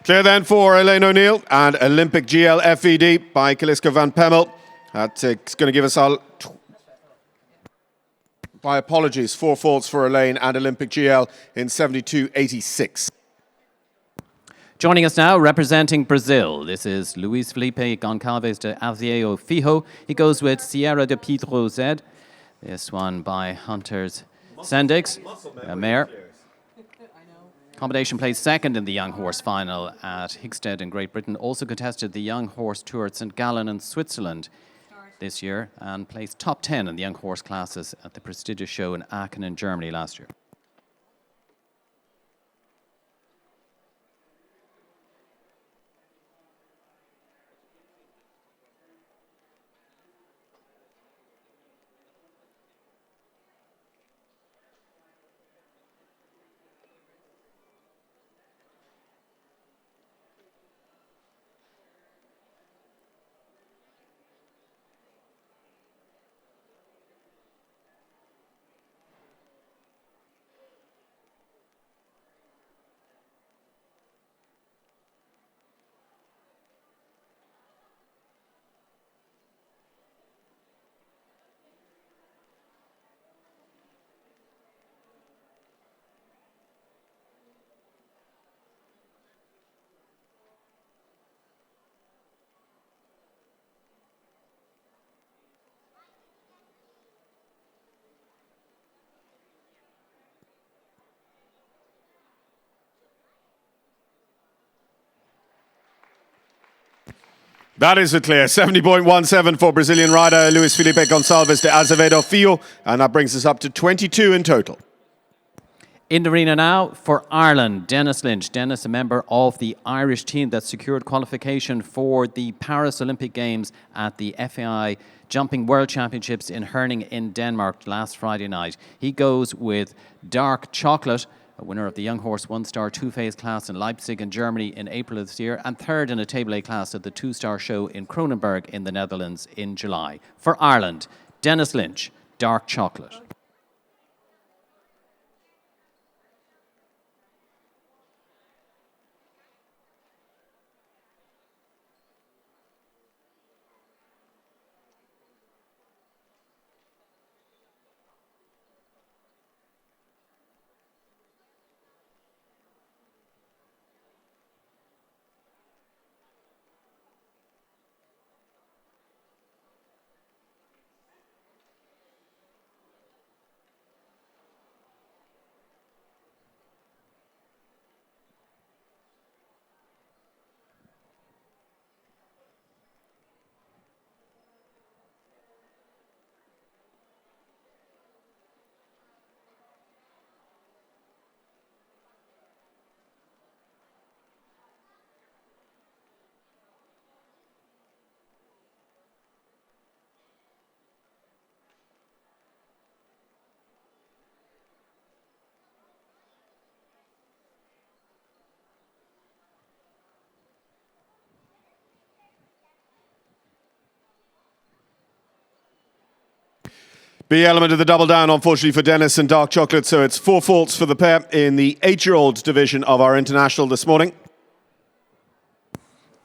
Clear then for Elaine O'Neill and Olympic GL FED by Galisco van Pemmel. That's going to give us our... My apologies, 4 faults for Elaine and Olympic GL in 72.86. Joining us now, representing Brazil, this is Luis Felipe Goncalves de Azevedo Fijo. He goes with Sierra de Pedro Z. This one by Hunters Sendix, a mare. Combination placed 2nd in the young horse final at Hickstead in Great Britain. Also contested the young horse tour at St. Gallen in Switzerland this year and placed top 10 in the young horse classes at the prestigious show in Aachen in Germany last year. That is a clear 70.17 for Brazilian rider Luis Felipe Gonçalves de Azevedo Filho, and that brings us up to 22 in total. In the arena now for Ireland, Dennis Lynch. Dennis, a member of the Irish team that secured qualification for the Paris Olympic Games at the FAI Jumping World Championships in Herning in Denmark last Friday night. He goes with Dark Chocolate, a winner of the young horse 1-star 2-phase class in Leipzig in Germany in April of this year, and 3rd in a Table A class at the 2-star show in Kronenberg in the Netherlands in July. For Ireland, Dennis Lynch, Dark Chocolate. B element of the double down, unfortunately, for Dennis and Dark Chocolate, so it's 4 faults for the pair in the 8-year-olds division of our international this morning.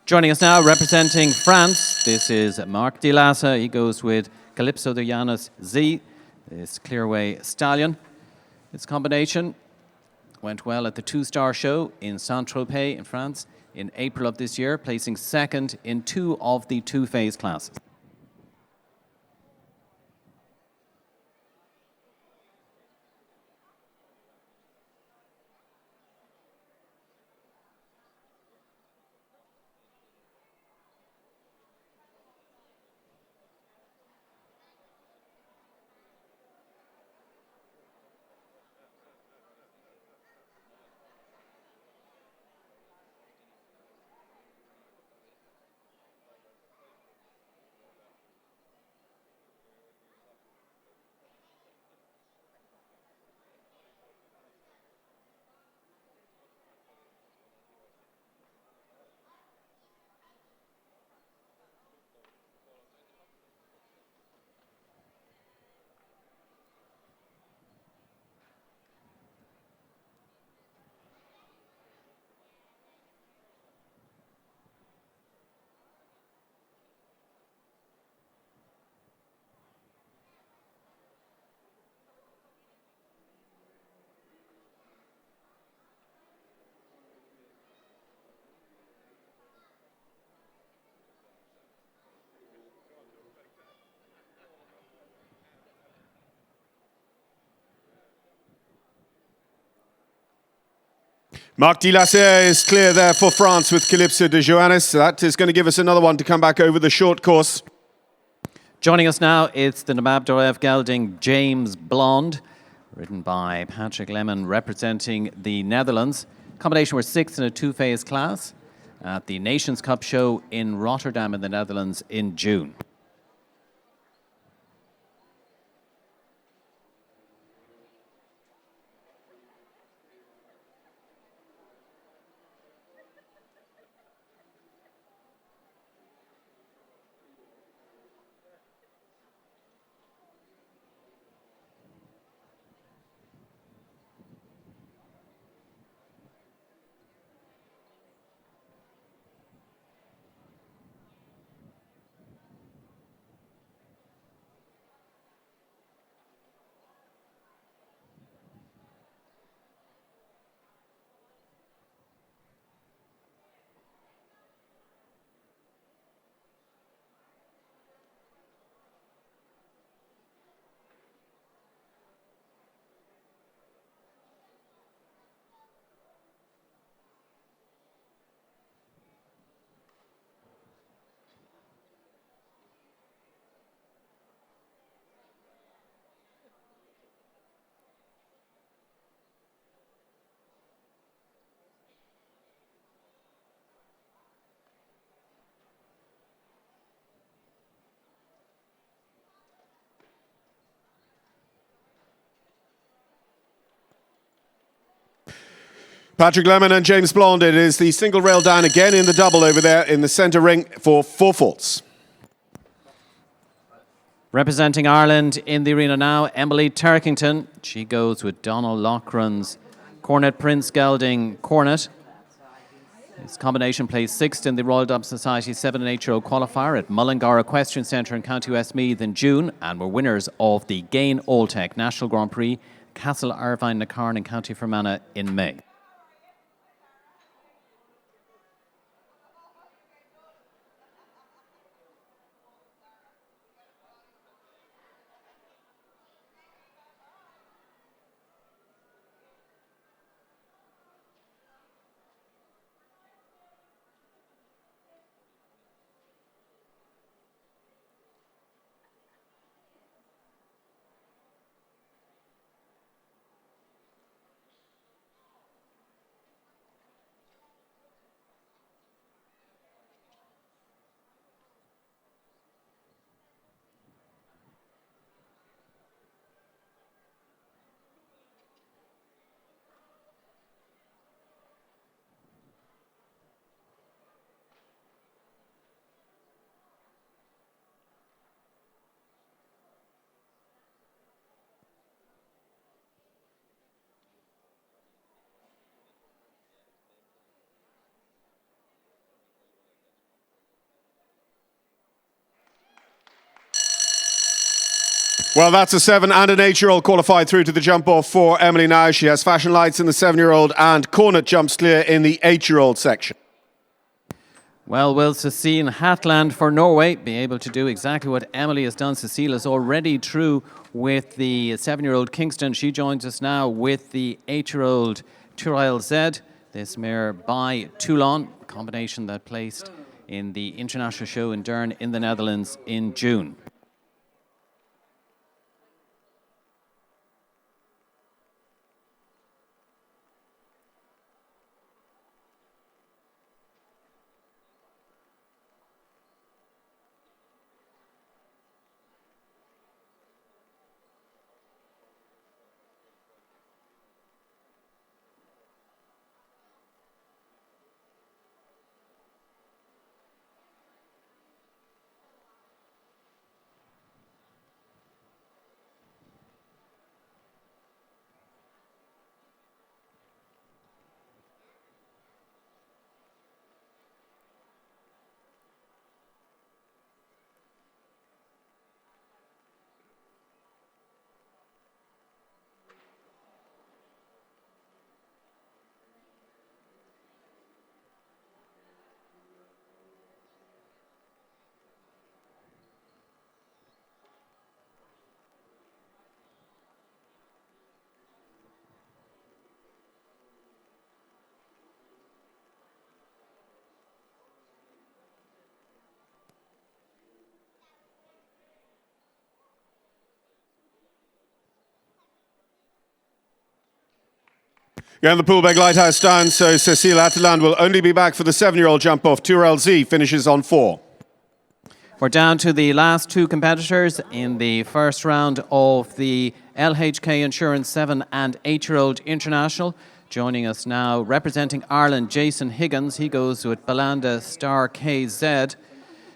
Joining us now, representing France, this is Marc Dilasa. He goes with Calypso de Llanos Z, this Clearway Stallion. This combination went well at the 2-star show in Saint-Tropez in France in April of this year, placing second in 2 of the 2-phase classes. Marc Dilasa is clear there for France with Calypso de Joannes. That is going to give us another one to come back over the short course. Joining us now, it's the Nabab Dorev gelding James Blonde, ridden by Patrick Lemon, representing the Netherlands. Combination were 6th in a 2-phase class at the Nations Cup show in Rotterdam in the Netherlands in June. Patrick Lemon and James Blonde. It is the single rail down again in the double over there in the centre ring for 4 faults. Representing Ireland in the arena now, Emily Turkington. She goes with Donald Loughran's Cornet Prince gelding Cornet. This combination placed 6th in the Royal Dub Society 7 and 8-year-old qualifier at Mullingar Equestrian Centre in County Westmeath in June, and were winners of the Gain Oltec National Grand Prix, Castle Irvine Nacarn in County Fermanagh in May. Well, that's a 7 and an 8-year-old qualified through to the jump off for Emily now. She has flashing lights in the 7-year-old and Cornet jumps clear in the 8-year-old section. Well, will Cecile Hatland for Norway be able to do exactly what Emily has done? Cecile is already through with the 7-year-old Kingston. She joins us now with the 8-year-old Turel Z, this mare by Toulon, combination that placed in the international show in Deurne in the Netherlands in June. Yeah, the Poolbeg Lighthouse down, so Cecile Hatland will only be back for the 7-year-old jump off. Turel Z finishes on 4. We're down to the last two competitors in the first round of the LHK Insurance 7 and 8-year-old International. Joining us now, representing Ireland, Jason Higgins. He goes with Belanda Star KZ.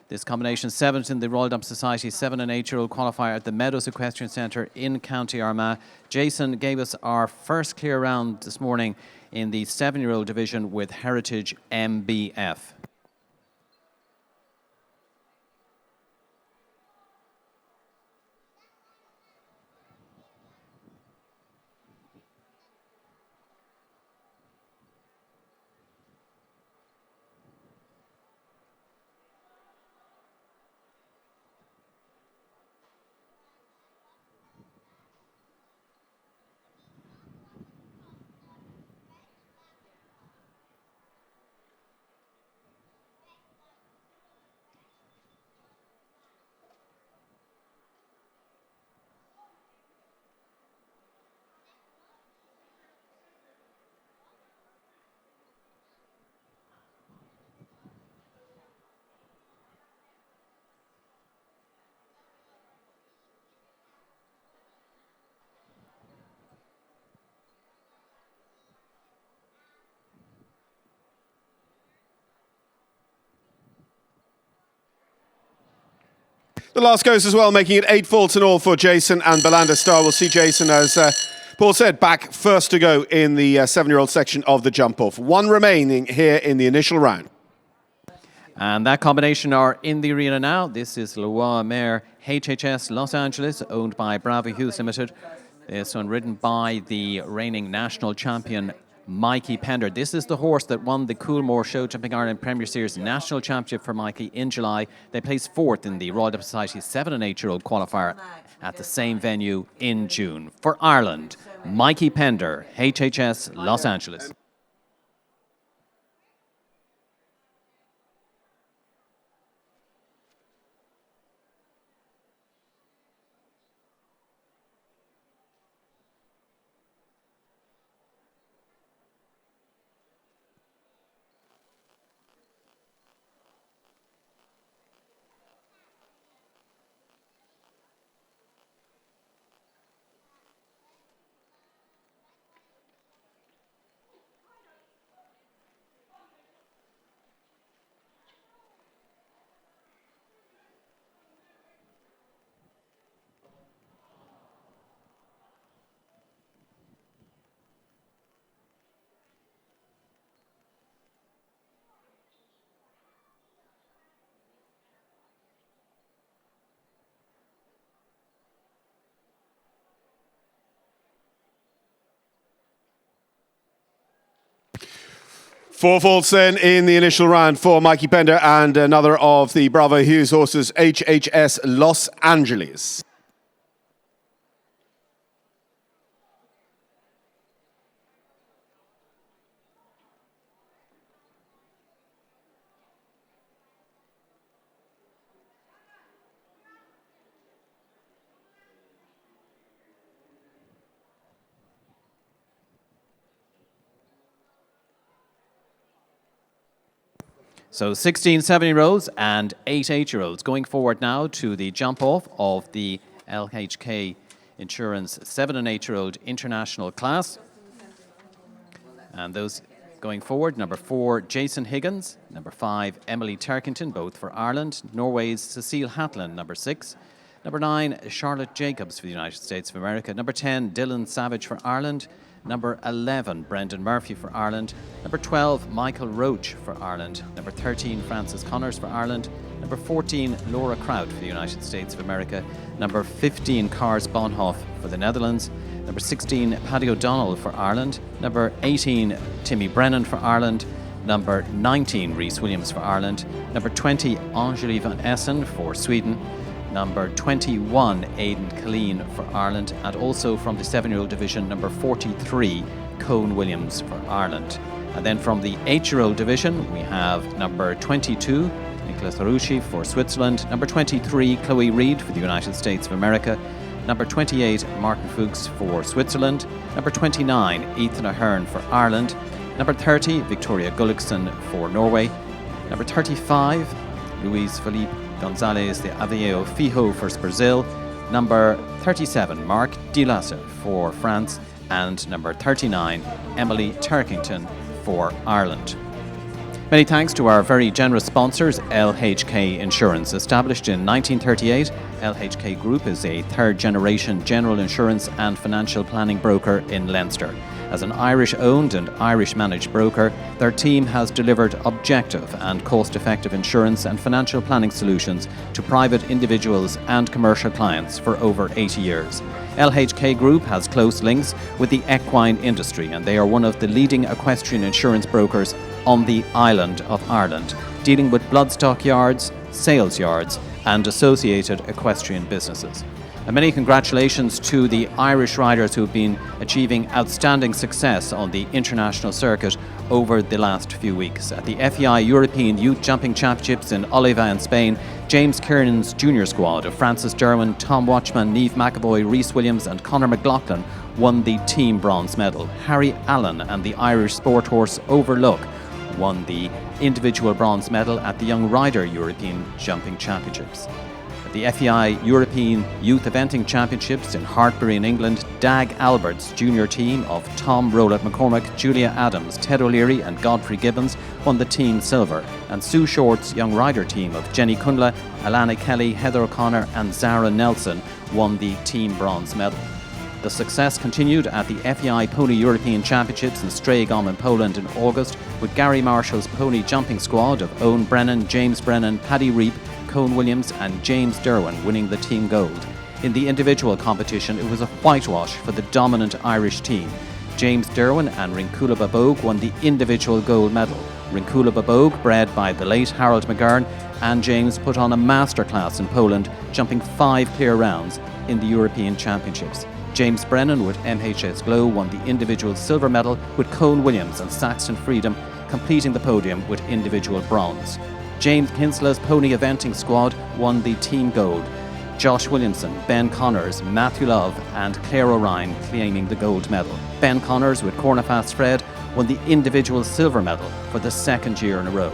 This combination 7th in the Royal Dump Society 7 and 8-year-old qualifier at the Meadows Equestrian Centre in County Armagh. Jason gave us our first clear round this morning in the 7-year-old division with Heritage MBF. The last goes as well, making it 8 faults in all for Jason and Belanda Star. We'll see Jason, as Paul said, back first to go in the 7-year-old section of the jump-off. One remaining here in the initial round. And that combination are in the arena now. This is Leroy Mare HHS Los Angeles, owned by Bravo Hughes Limited. This one ridden by the reigning national champion Mikey Pender. This is the horse that won the Coolmore Show Jumping Ireland Premier Series National Championship for Mikey in July. They placed 4th in the Royal Dump Society 7 and 8-year-old qualifier at the same venue in June. For Ireland, Mikey Pender, HHS Los Angeles. 4 faults then in the initial round for Mikey Pender and another of the Bravo Hughes horses, HHS Los Angeles. So 16 7-year-olds and 8 8-year-olds going forward now to the jump off of the LHK Insurance 7 and 8-year-old international class. And those going forward, number 4, Jason Higgins, number 5, Emily Turkington, both for Ireland, Norway's Cecile Hatland, number 6, number 9, Charlotte Jacobs for the United States of America, number 10, Dylan Savage for Ireland, number 11, Brendan Murphy for Ireland, number 12, Michael Roach for Ireland, number 13, Francis Connors for Ireland, number 14, Laura Kraut for the United States of America, number 15, Kars Bonhoff for the Netherlands, number 16, Paddy O'Donnell for Ireland, number 18, Timmy Brennan for Ireland, number 19, Rhys Williams for Ireland, number 20, Angeli van Essen for Sweden, number 21, Aidan Killeen for Ireland, and also from the 7-year-old division, number 43, Cone Williams for Ireland. And then from the 8-year-old division, we have number 22, Nicolas Arushi for Switzerland, number 23, Chloe Reid for the United States of America, number 28, Martin Fuchs for Switzerland, number 29, Ethan Ahern for Ireland, number 30, Victoria Gullikson for Norway, number 35, Luis Felipe Gonzalez de Avello Fijo for Brazil, number 37, Mark Dilasser for France, and number 39, Emily Turkington for Ireland. Many thanks to our very generous sponsors, LHK Insurance. Established in 1938, LHK Group is a third-generation general insurance and financial planning broker in Leinster. As an Irish-owned and Irish-managed broker, their team has delivered objective and cost-effective insurance and financial planning solutions to private individuals and commercial clients for over 80 years. LHK Group has close links with the equine industry, and they are one of the leading equestrian insurance brokers on the island of Ireland, dealing with bloodstock yards, sales yards, and associated equestrian businesses. And many congratulations to the Irish riders who have been achieving outstanding success on the international circuit over the last few weeks. At the FEI European Youth Jumping Championships in Oliva in Spain, James Kiernan's junior squad of Francis Derwin, Tom Watchman, Niamh McAvoy, Rhys Williams and Conor McLaughlin won the team bronze medal. Harry Allen and the Irish sport horse Overlook won the individual bronze medal at the Young Rider European Jumping Championships. The FEI European Youth Eventing Championships in Hartbury in England, Dag Albert's junior team of Tom Rowlett McCormick, Julia Adams, Ted O'Leary and Godfrey Gibbons won the team silver, and Sue Short's Young Rider team of Jenny Cunla, Alana Kelly, Heather O'Connor and Zara Nelson won the team bronze medal. The success continued at the FEI Pony European Championships in Stragom in Poland in August, with Gary Marshall's pony jumping squad of Owen Brennan, James Brennan, Paddy Reap, Cone Williams and James Derwin winning the team gold. In the individual competition, it was a whitewash for the dominant Irish team. James Derwin and Rinkula Babog won the individual gold medal. Rinkula Babog, bred by the late Harold McGurn, and James put on a masterclass in Poland, jumping 5 clear rounds in the European Championships. James Brennan with MHS Glow won the individual silver medal, with Cone Williams and Saxton Freedom completing the podium with individual bronze. James Kinslow's pony eventing squad won the team gold. Josh Williamson, Ben Connors, Matthew Love and Claire O'Ryan claiming the gold medal. Ben Connors with Cornafast Fred won the individual silver medal for the second year in a row.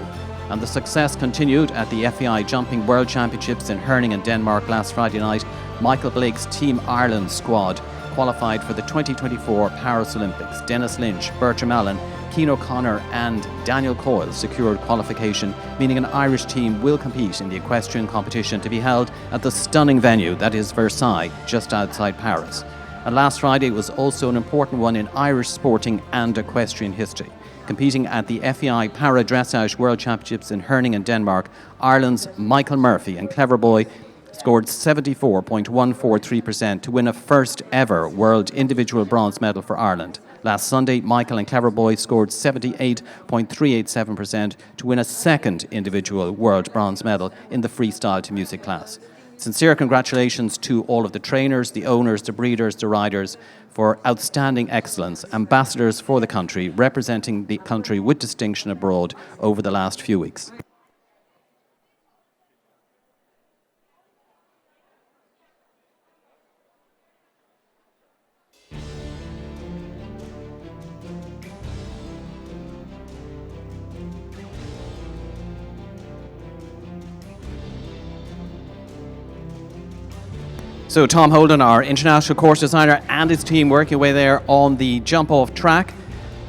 And the success continued at the FEI Jumping World Championships in Herning in Denmark last Friday night. Michael Blake's Team Ireland squad qualified for the 2024 Paris Olympics. Dennis Lynch, Bertram Allen, Keane O'Connor and Daniel Coyle secured qualification, meaning an Irish team will compete in the equestrian competition to be held at the stunning venue that is Versailles, just outside Paris. And last Friday was also an important one in Irish sporting and equestrian history. Competing at the FEI Para Dressage World Championships in Herning in Denmark, Ireland's Michael Murphy and Clever Boy scored 74.143% to win a first ever world individual bronze medal for Ireland. Last Sunday, Michael and Cleverboy scored 78.387% to win a second individual world bronze medal in the freestyle to music class. Sincere congratulations to all of the trainers, the owners, the breeders, the riders for outstanding excellence, ambassadors for the country, representing the country with distinction abroad over the last few weeks. So Tom Holden, our international course designer, and his team working away there on the jump-off track.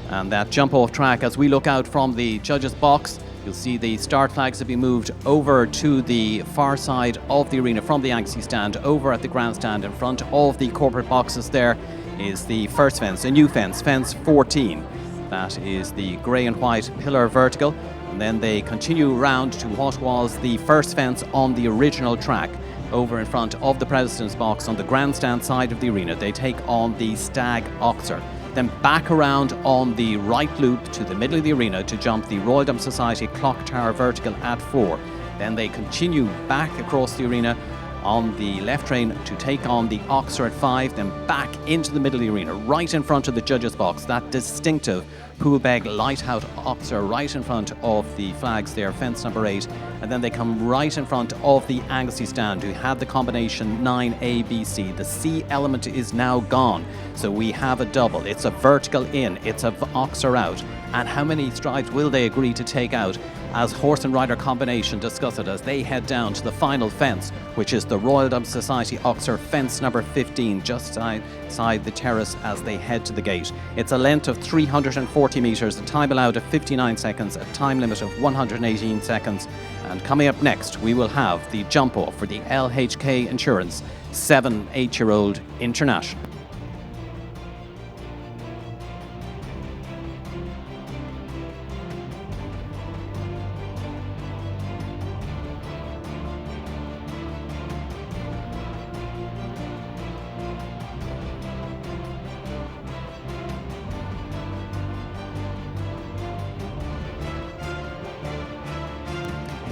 And that jump-off track, as we look out from the judges' box, you'll see the start flags have been moved over to the far side of the arena from the Anglesey stand, over at the grandstand in front of the corporate boxes. There is the first fence, a new fence, fence 14. That is the grey and white pillar vertical. And then they continue round to what was the first fence on the original track. Over in front of the President's box on the grandstand side of the arena, they take on the Stag Oxer. Then back around on the right loop to the middle of the arena to jump the Royal Dum Society Clock Tower vertical at 4. Then they continue back across the arena on the left rein to take on the Oxer at 5, then back into the middle of the arena, right in front of the judges' box, that distinctive Poolbeg Lighthouse Oxer right in front of the flags there, fence number 8, and then they come right in front of the Anglesey stand, who had the combination 9ABC. The C element is now gone, so we have a double. It's a vertical in, it's a Oxer out, and how many strides will they agree to take out as horse and rider combination discuss it as they head down to the final fence, which is the Royal Dum Society Oxer fence number 15, just outside the terrace as they head to the gate. It's a length of 340 metres, a time allowed of 59 seconds, a time limit of 118 seconds. And coming up next, we will have the jump off for the LHK Insurance 7/8-year-old International.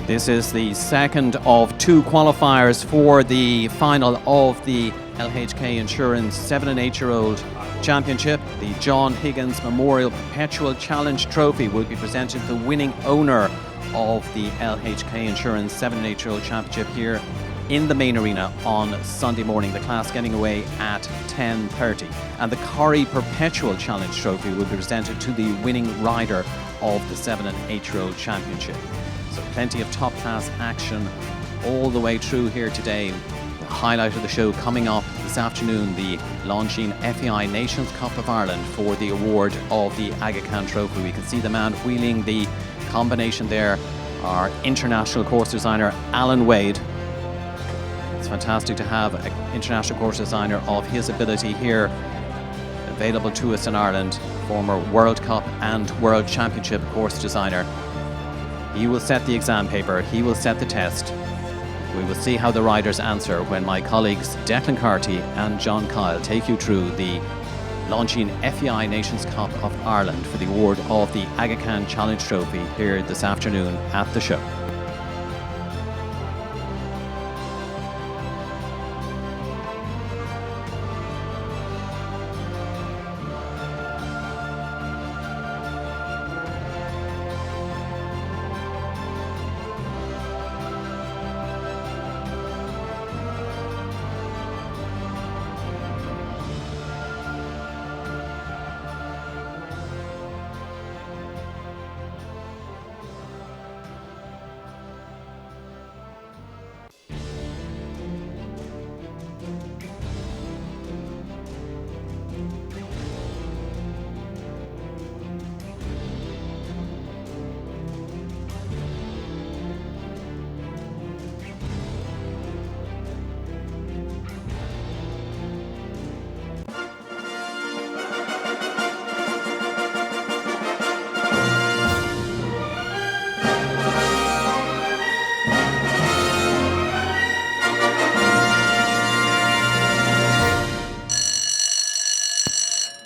This is the second of 2 qualifiers for the final of the LHK Insurance 7/8-year-old Championship. The John Higgins Memorial Perpetual Challenge Trophy will be presented to the winning owner of the LHK Insurance 7/8-year-old Championship here in the main arena on Sunday morning. The class getting away at 10:30. And the Corrie Perpetual Challenge Trophy will be presented to the winning rider of the 7/8-year-old Championship. So plenty of top class action all the way through here today. The highlight of the show coming up this afternoon, the launching FEI Nations Cup of Ireland for the award of the Aga Khan Trophy. We can see the man wheeling the combination there, our international course designer Alan Wade. It's fantastic to have an international course designer of his ability here available to us in Ireland, former World Cup and World Championship course designer. He will set the exam paper, he will set the test. We will see how the riders answer when my colleagues Declan Carty and John Kyle take you through the launching FEI Nations Cup of Ireland for the award of the Aga Khan Challenge Trophy here this afternoon at the show.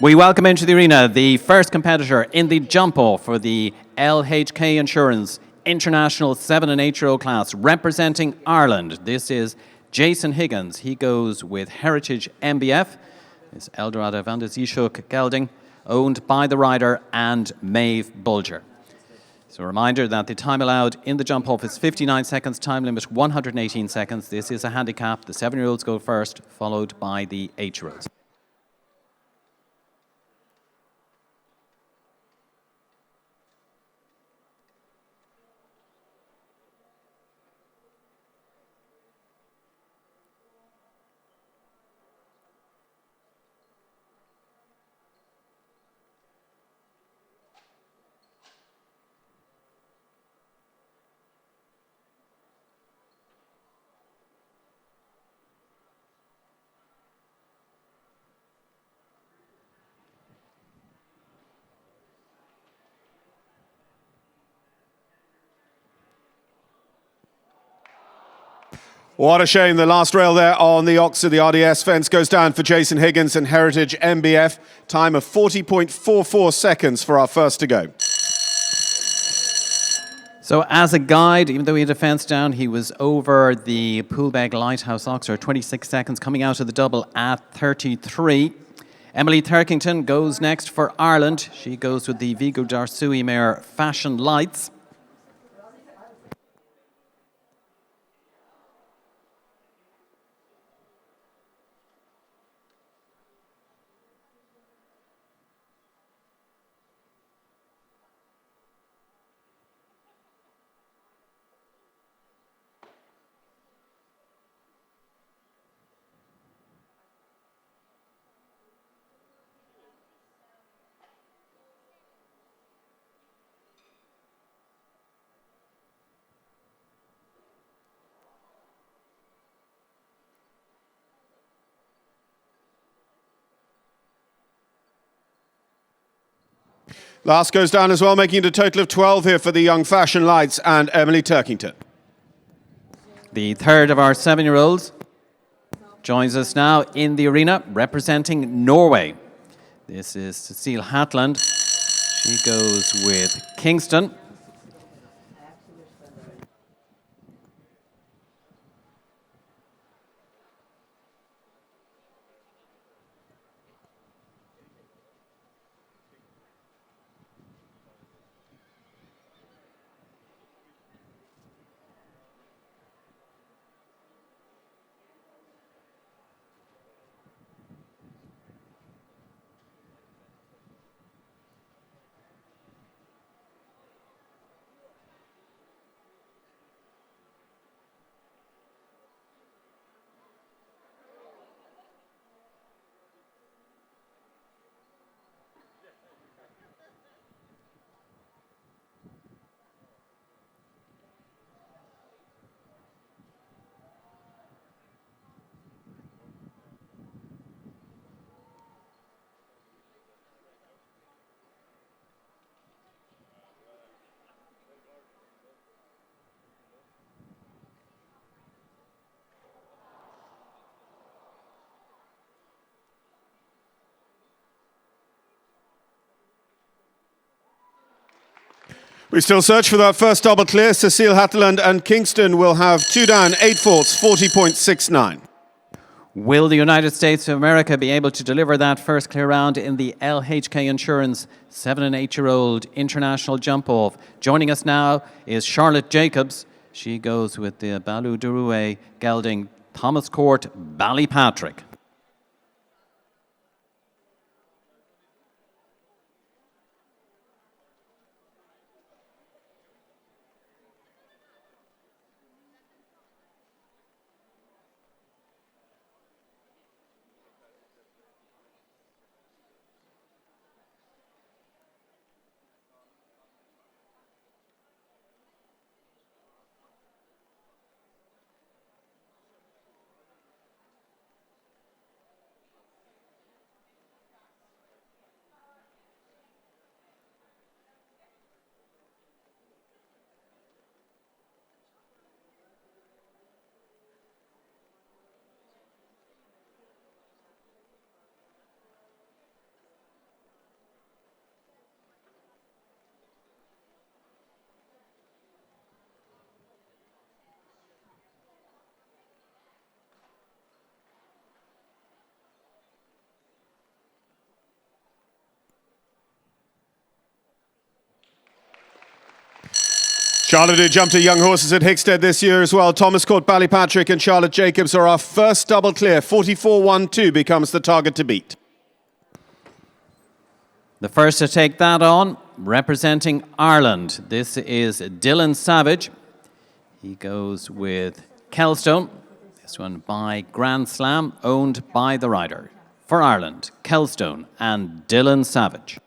We welcome into the arena the first competitor in the jump off for the LHK Insurance International 7 and 8-year-old class representing Ireland. This is Jason Higgins. He goes with Heritage MBF. It's Eldorado van der Zishuk gelding, owned by the rider and Maeve Bulger. So a reminder that the time allowed in the jump off is 59 seconds, time limit 118 seconds. This is a handicap. The 7-year-olds go first, followed by the 8-year-olds. What a shame. The last rail there on the Oxford, the RDS fence goes down for Jason Higgins and Heritage MBF. Time of 40.44 seconds for our first to go. So as a guide, even though he had a fence down, he was over the Poolbeg Lighthouse Oxford, 26 seconds, coming out of the double at 33. Emily Turkington goes next for Ireland. She goes with the Vigo Darsui mare Fashion Lights. Last goes down as well, making it a total of 12 here for the young Fashion Lights and Emily Turkington. The third of our 7-year-olds joins us now in the arena representing Norway. This is Cecile Hatland. She goes with Kingston. We still search for that first double clear. Cecile Hatland and Kingston will have 2 down, 8 faults, 40.69. Will the United States of America be able to deliver that first clear round in the LHK Insurance 7 and 8-year-old international jump off? Joining us now is Charlotte Jacobs. She goes with the Baloo Durue gelding Thomas Court Ballypatrick. Charlotte, who jumped to young horses at Hickstead this year as well. Thomas Court, Ballypatrick and Charlotte Jacobs are our first double clear. 44.12 becomes the target to beat. The first to take that on, representing Ireland. This is Dylan Savage. He goes with Kelstone. This one by Grand Slam, owned by the rider. For Ireland, Kelstone and Dylan Savage.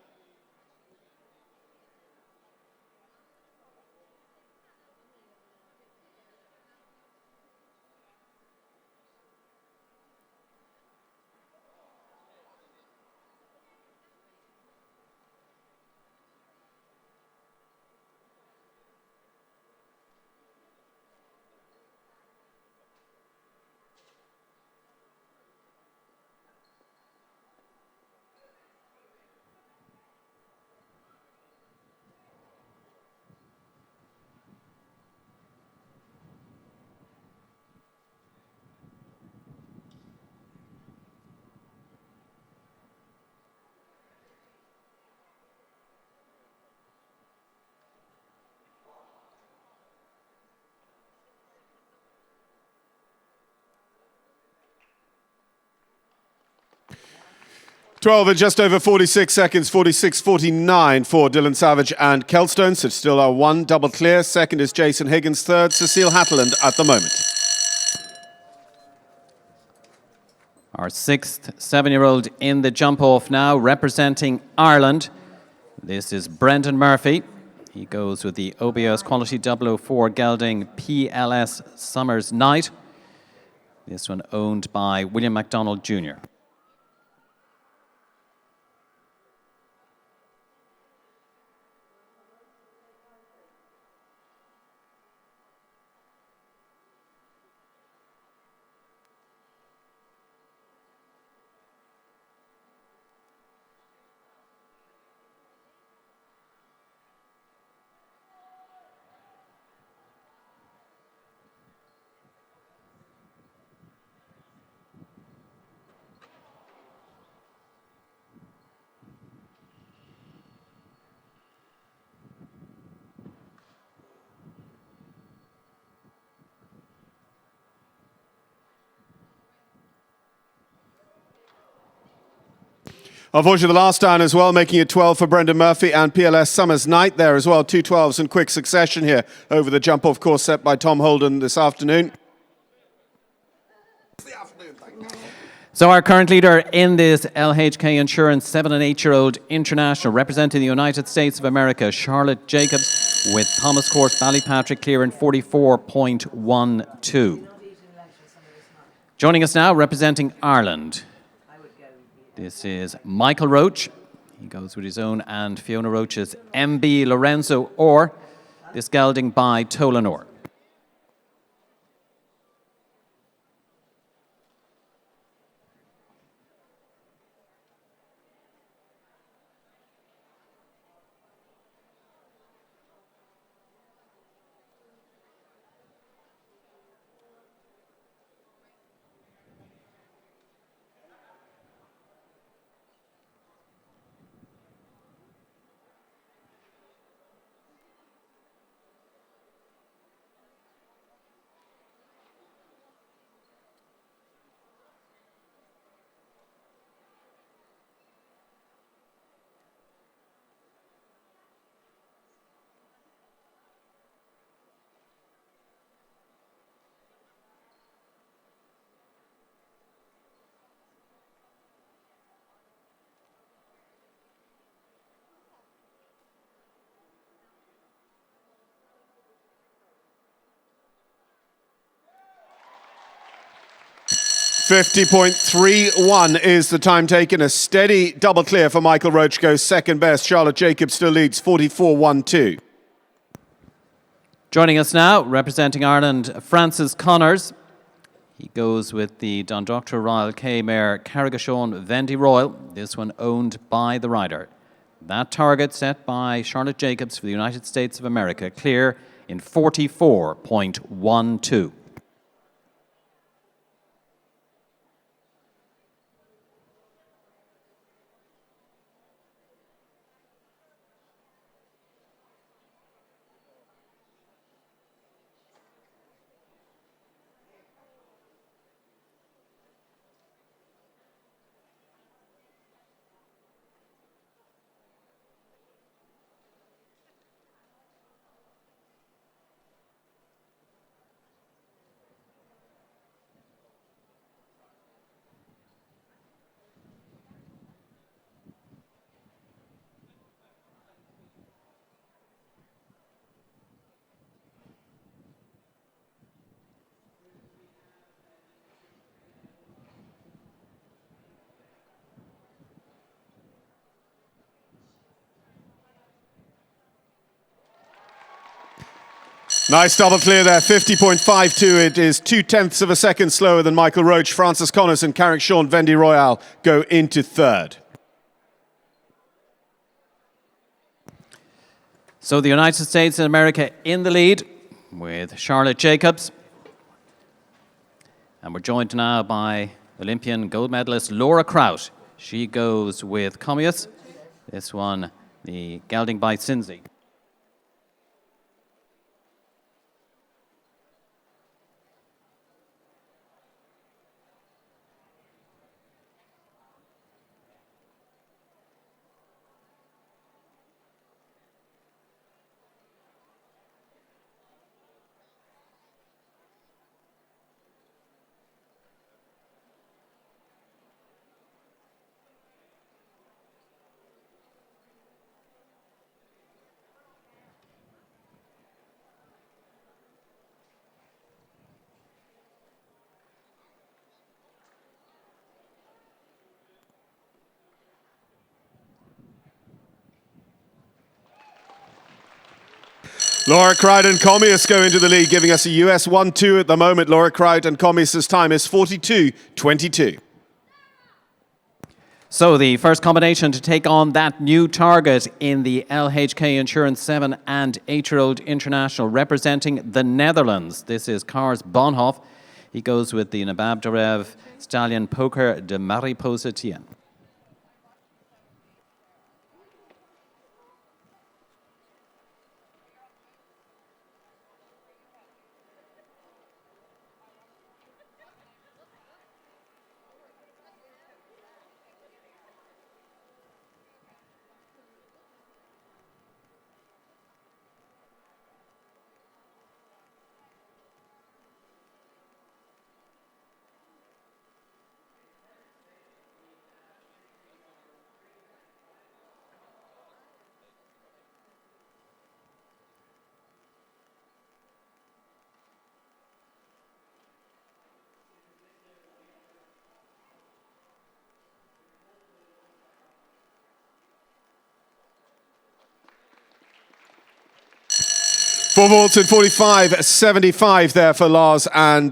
Twelve in just over 46 seconds, 46.49 for Dylan Savage and Kelstone. So still our one double clear. Second is Jason Higgins. Third, Cecile Hatterland at the moment. Our sixth 7-year-old in the jump off now, representing Ireland. This is Brendan Murphy. He goes with the OBS Quality 004 gelding PLS Summers Night. This one owned by William MacDonald Jr. Unfortunately, the last down as well, making it 12 for Brendan Murphy and PLS Summers Night there as well. Two 12s in quick succession here over the jump-off course set by Tom Holden this afternoon. So our current leader in this LHK Insurance 7 and 8-year-old international, representing the United States of America, Charlotte Jacobs, with Thomas Court, Ballypatrick clear in 44.12. Joining us now, representing Ireland. This is Michael Roach. He goes with his own and Fiona Roach's MB Lorenzo, or this gelding by Tolanor. .31 is the time taken. A steady double clear for Michael Roach goes second best. Charlotte Jacobs still leads 44.12. Joining us now, representing Ireland, Francis Connors. He goes with the Dundalk Royal K mare Carrigashawn Vendy Royal, this one owned by the rider. That target set by Charlotte Jacobs for the United States of America, clear in 44.12. Nice double clear there, 50.52. It is 0.2 of a second slower than Michael Roach. Francis Connors and Carrick Sean Vendy Royale go into third. So the United States and America in the lead with Charlotte Jacobs. And we're joined now by Olympian gold medalist Laura Kraut. She goes with Commius. This one, the gelding by Cinzy. Laura Kraut and Commius go into the lead, giving us a US 1-2 at the moment. Laura Kraut and Commius' time is 42.22. So the first combination to take on that new target in the LHK Insurance 7 and 8-year-old International representing the Netherlands. This is Kars Bonhoff. He goes with the Nabab Darev Stallion Poker de Mariposa Tien. Four vaults in 45.75 there for Lars and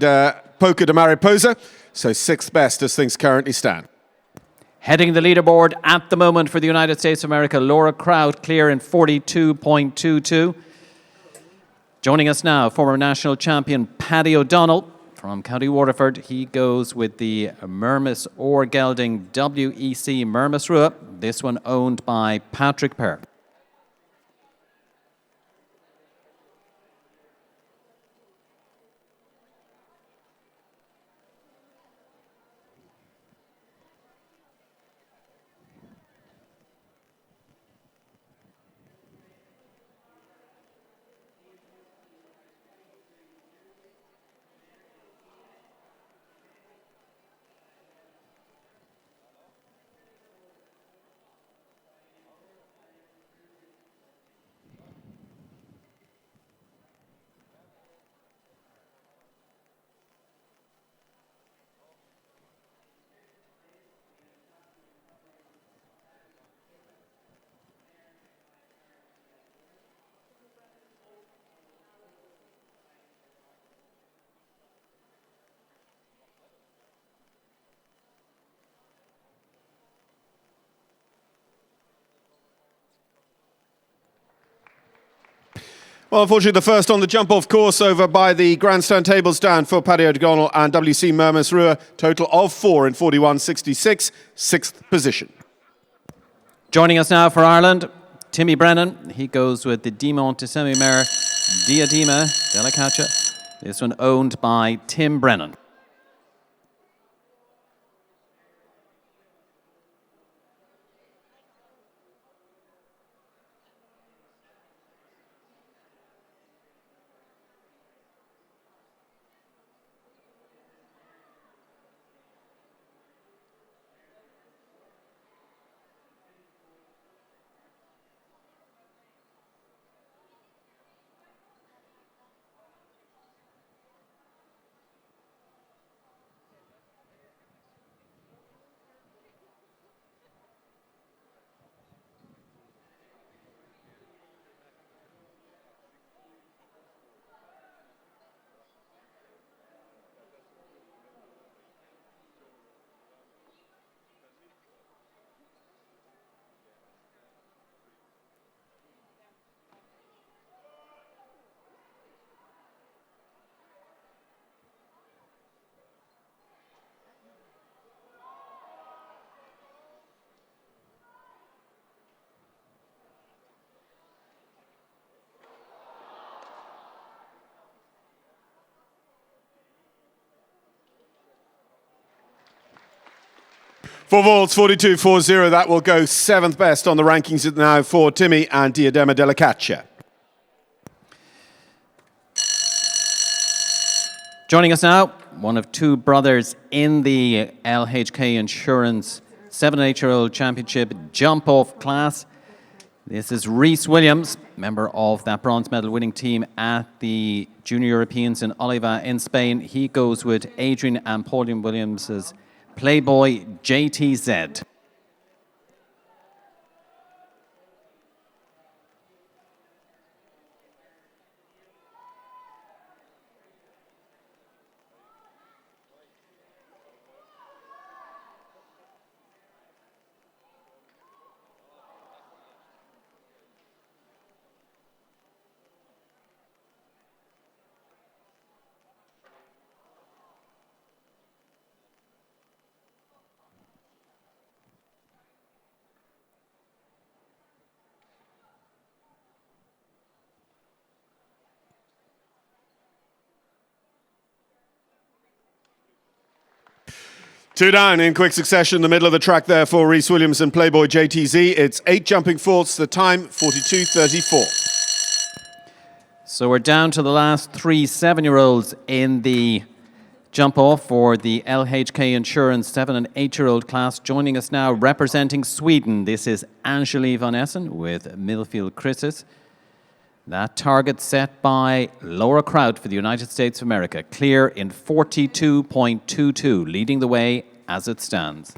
Poker de Mariposa. So sixth best as things currently stand. Heading the leaderboard at the moment for the United States of America, Laura Kraut clear in 42.22. Joining us now, former national champion Paddy O'Donnell from County Waterford. He goes with the Mermis or Gelding WEC Mermis Rua. This one owned by Patrick Perr. Well, unfortunately, the first on the jump-off course over by the grandstand table stand for Paddy O'Donnell and WC Mermis Rua. Total of 4 in 41.66, sixth position. Joining us now for Ireland, Timmy Brennan. He goes with the Dimont de Semi-Mare Diadema Delicata. This one owned by Tim Brennan. For vaults, 42.40, that will go 7th best on the rankings now for Timmy and Diadema della Caccia. Joining us now, one of two brothers in the LHK Insurance 7 and 8-year-old championship jump-off class. This is Rhys Williams, member of that bronze medal winning team at the Junior Europeans in Oliva in Spain. He goes with Adrian and Pauline Williams' Playboy JTZ. Two down in quick succession, the middle of the track there for Rhys Williams and Playboy JTZ. It's 8 jumping faults, the time 42.34. So we're down to the last 3 7-year-olds in the jump off for the LHK Insurance 7 and 8-year-old class. Joining us now representing Sweden, this is Angeli von Essen with Millfield Crisis. That target set by Laura Kraut for the United States of America, clear in 42.22, leading the way as it stands.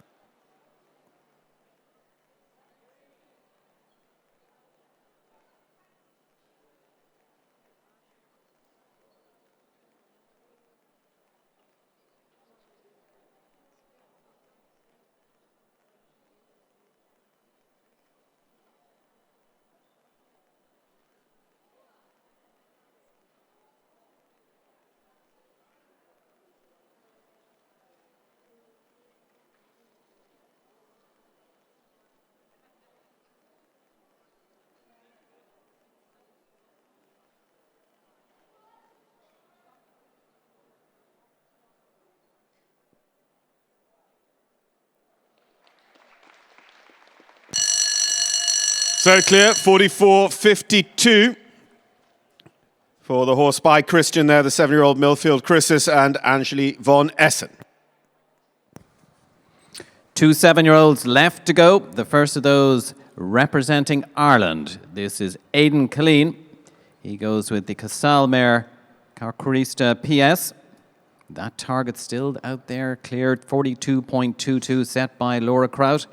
So clear, 44.52 for the horse by Christian there, the 7-year-old Millfield Crisis and Angeli von Essen. 2 7-year-olds left to go. The first of those representing Ireland. This is Aidan Killeen. He goes with the Casal mare Carcarista PS. That target still out there, cleared 42.22, set by Laura Kraut.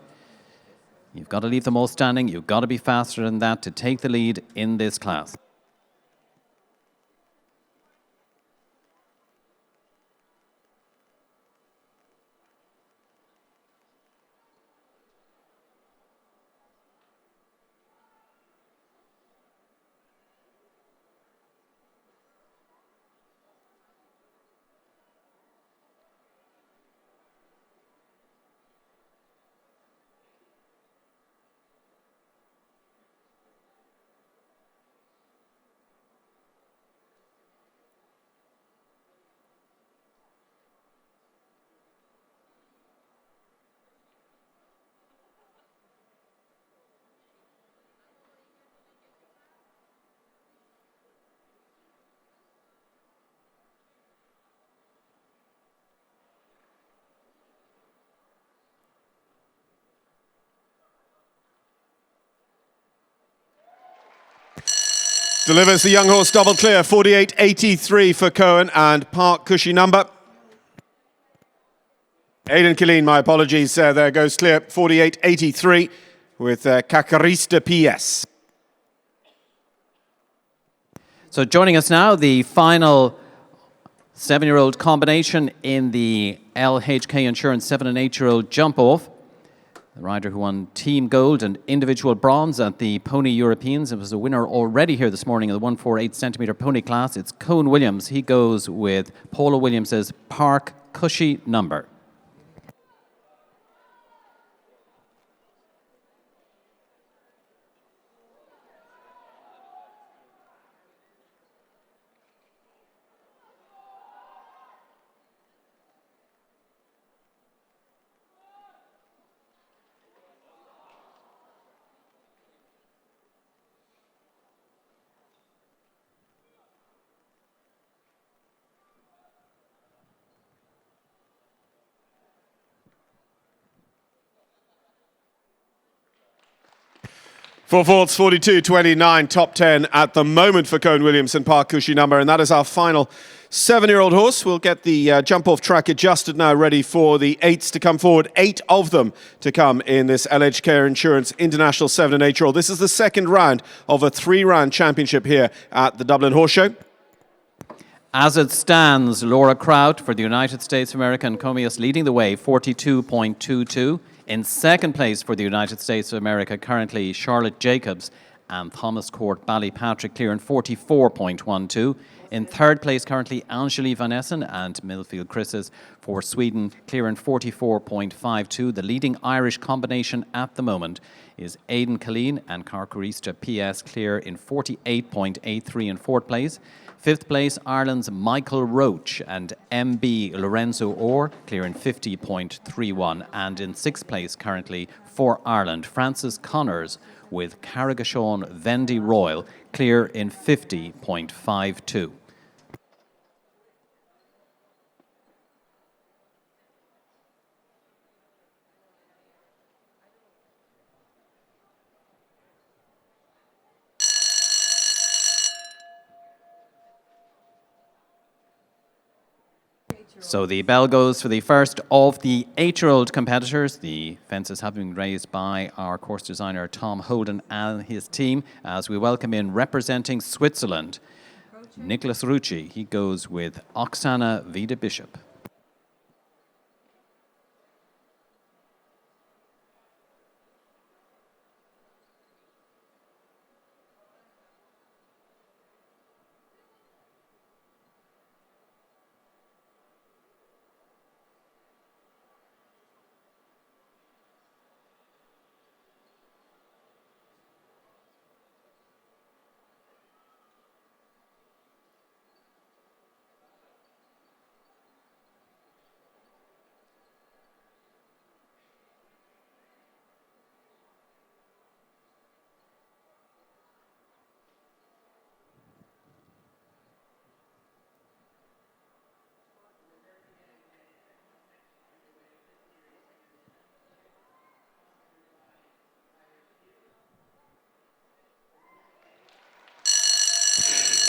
You've got to leave them all standing. You've got to be faster than that to take the lead in this class. Delivers the young horse double clear, 48.83 for Cohen and Park Cushy number. Aidan Killeen, my apologies, there goes clear, 48.83 with Cacarista PS. So joining us now, the final 7-year-old combination in the LHK Insurance 7 and 8-year-old jump-off. The rider who won team gold and individual bronze at the Pony Europeans. It was a winner already here this morning in the 148 centimetre pony class. It's Cohen Williams. He goes with Paula Williams' Park Cushy number. For faults, 42.29, top 10 at the moment for Cohen Williamson, Park Cushy number, and that is our final 7-year-old horse. We'll get the jump-off track adjusted now, ready for the 8s to come forward. 8 of them to come in this LHK Insurance International 7 and 8-year-old. This is the second round of a 3-round championship here at the Dublin Horse Show. As it stands, Laura Kraut for the United States of America and Comius leading the way, 42.22. In second place for the United States of America, currently Charlotte Jacobs and Thomas Court Ballypatrick clearing 44.12. In third place, currently Angeli Van Essen and Millfield Chris's for Sweden, clearing 44.52. The leading Irish combination at the moment is Aidan Colleen and Carcarista PS clear in 48.83 in fourth place. Fifth place, Ireland's Michael Roach and MB Lorenzo Orr, clearing 50.31. And in sixth place currently for Ireland, Francis Connors with Carrigashawn Vendy Royal, clear in 50.52. So the bell goes for the first of the 8-year-old competitors. The fences have been raised by our course designer Tom Holden and his team as we welcome in representing Switzerland, Nicholas Rucci. He goes with Oksana Vida Bishop.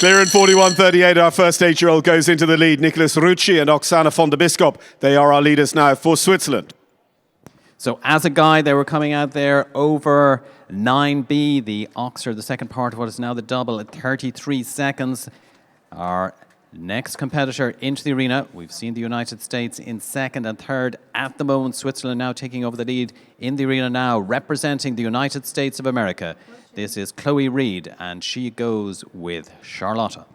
Clear in 41.38, our first 8-year-old goes into the lead. Nicholas Rucci and Oksana von der Biskup, they are our leaders now for Switzerland. So as a guide, they were coming out there over 9B, the Oxer, the second part of what is now the double at 33 seconds. Our next competitor into the arena, we've seen the United States in second and third. At the moment, Switzerland now taking over the lead in the arena now, representing the United States of America. This is Chloe Reed, and she goes with Charlotta.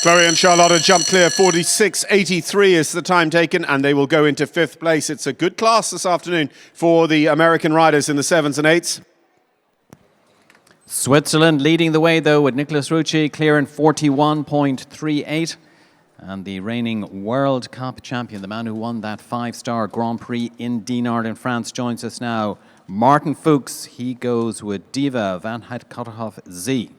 Chloe and Charlotta jump clear. 46.83 is the time taken, and they will go into fifth place. It's a good class this afternoon for the American riders in the 7s and 8s. Switzerland leading the way, though, with Nicholas Rucci clearing 41.38. And the reigning World Cup champion, the man who won that 5-star Grand Prix in Dinard in France, joins us now. Martin Fuchs, he goes with Diva van Heidkotterhof Z.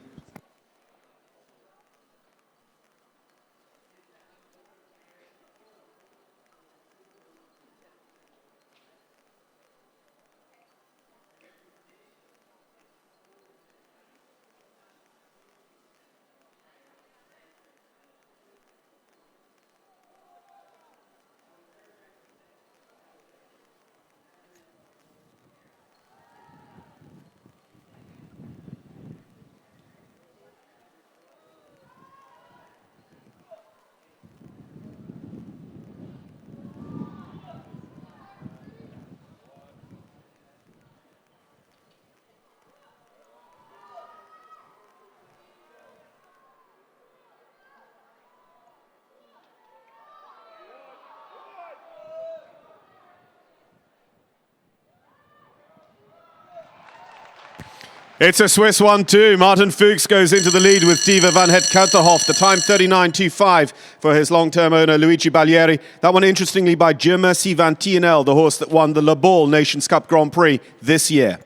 It's a Swiss 1-2. Martin Fuchs goes into the lead with Diva van het Kuitenhof. The time 39.25 for his long-term owner, Luigi Baglieri. That one, interestingly, by Dieu Merci van TNL, the horse that won the Le Ball Nations Cup Grand Prix this year.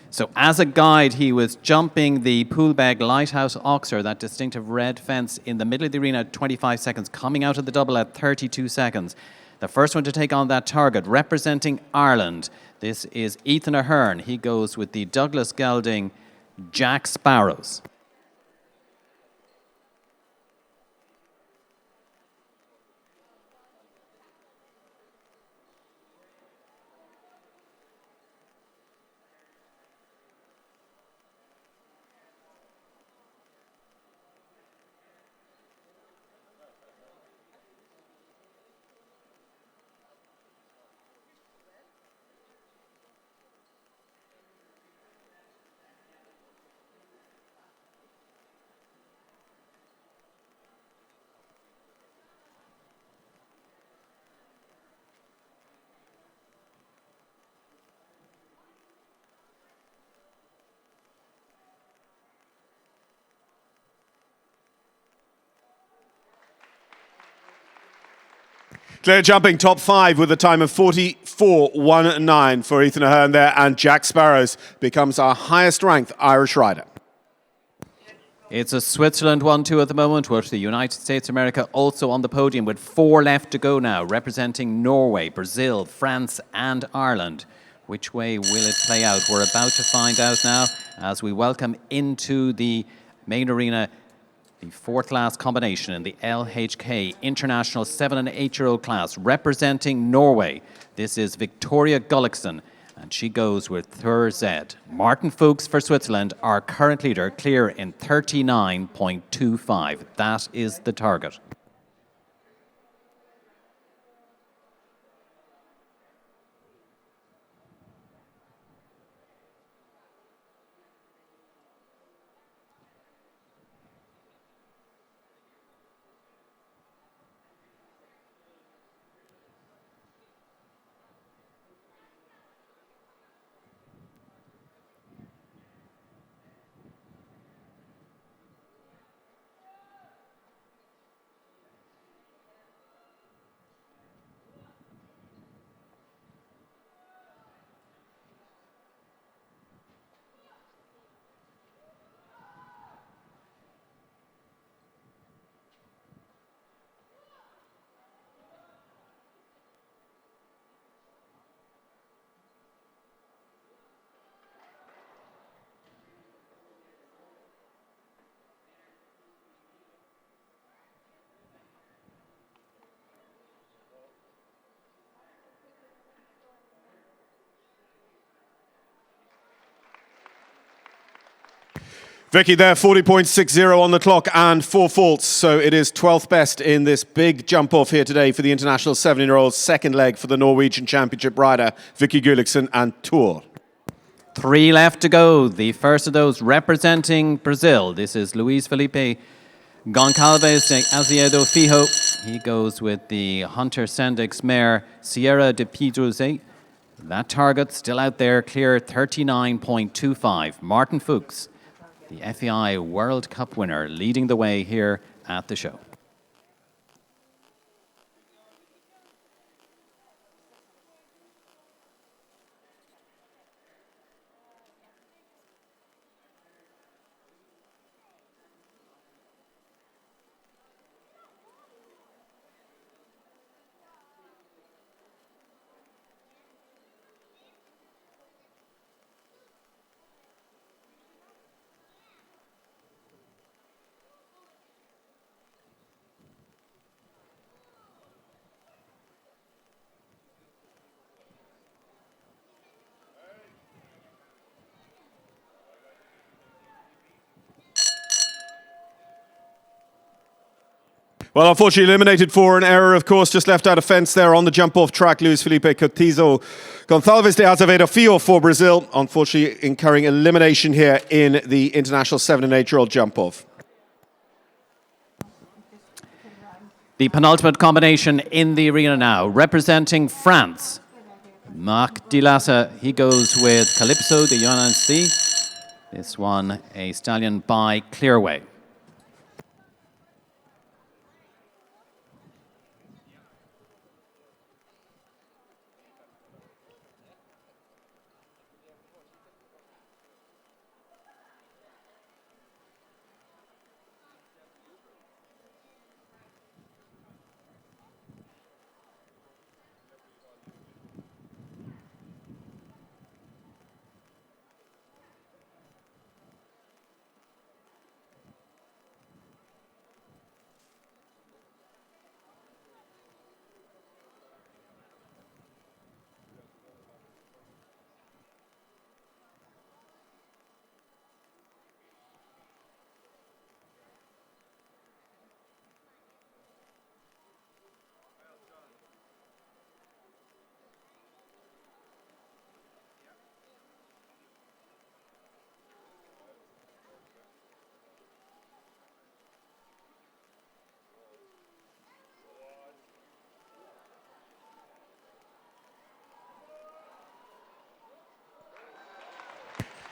So as a guide, he was jumping the Poolbeg Lighthouse Oxer, that distinctive red fence in the middle of the arena at 25 seconds, coming out of the double at 32 seconds. The first one to take on that target, representing Ireland. This is Ethan Ahern. He goes with the Douglas Gelding Jack Sparrows. Clear jumping top 5 with a time of 44.19 for Ethan Ahern there, and Jack Sparrows becomes our highest ranked Irish rider. It's a Switzerland 1-2 at the moment, with the United States of America also on the podium with 4 left to go now, representing Norway, Brazil, France and Ireland. Which way will it play out? We're about to find out now as we welcome into the main arena the 4th class combination in the LHK International 7 and 8-year-old class, representing Norway. This is Victoria Gullikson, and she goes with Thur Zed. Martin Fuchs for Switzerland, our current leader, clear in 39.25. That is the target. Vicky there, 40.60 on the clock and 4 faults. So it is 12th best in this big jump off here today for the international 7-year-old second leg for the Norwegian Championship rider, Vicky Gullikson and Tour. 3 left to go. The first of those representing Brazil. This is Luis Felipe Goncalves de Azevedo Fijo. He goes with the Hunter Sendix mare Sierra de Pedroze. That target still out there, clear 39.25. Martin Fuchs, the FEI World Cup winner, leading the way here at the show. Well, unfortunately eliminated for an error, of course, just left out of fence there on the jump-off track. Luis Felipe Cotizo Gonçalves de Azevedo Fijo for Brazil, unfortunately incurring elimination here in the international 7 and 8-year-old jump-off. The penultimate combination in the arena now, representing France. Marc Dilassa, he goes with Calypso de Yonancy. This one, a stallion by Clearway.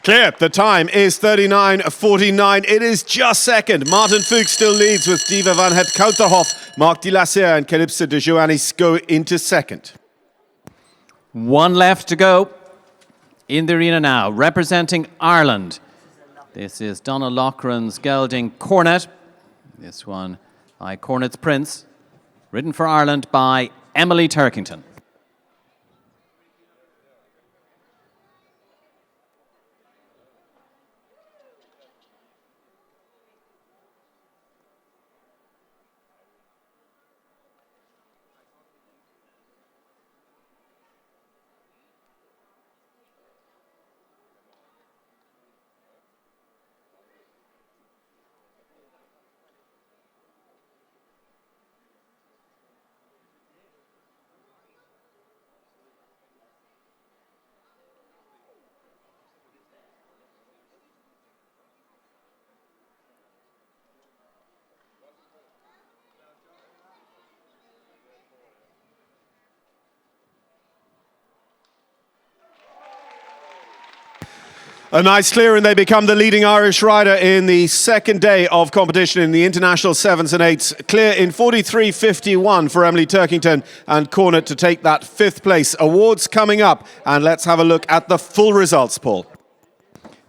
Clear. The time is 39:49. It is just second. Martin Fuchs still leads with Diva van het Kouterhof. Marc Dilasser and Calypso de Joannis go into second. One left to go in the arena now, representing Ireland. This is Donna Loughran's gelding Cornet. This one by Cornet's Prince, ridden for Ireland by Emily Turkington. A nice clear, and they become the leading Irish rider in the second day of competition in the International 7s and 8s. Clear in 43.51 for Emily Turkington and Cornet to take that fifth place. Awards coming up, and let's have a look at the full results, Paul.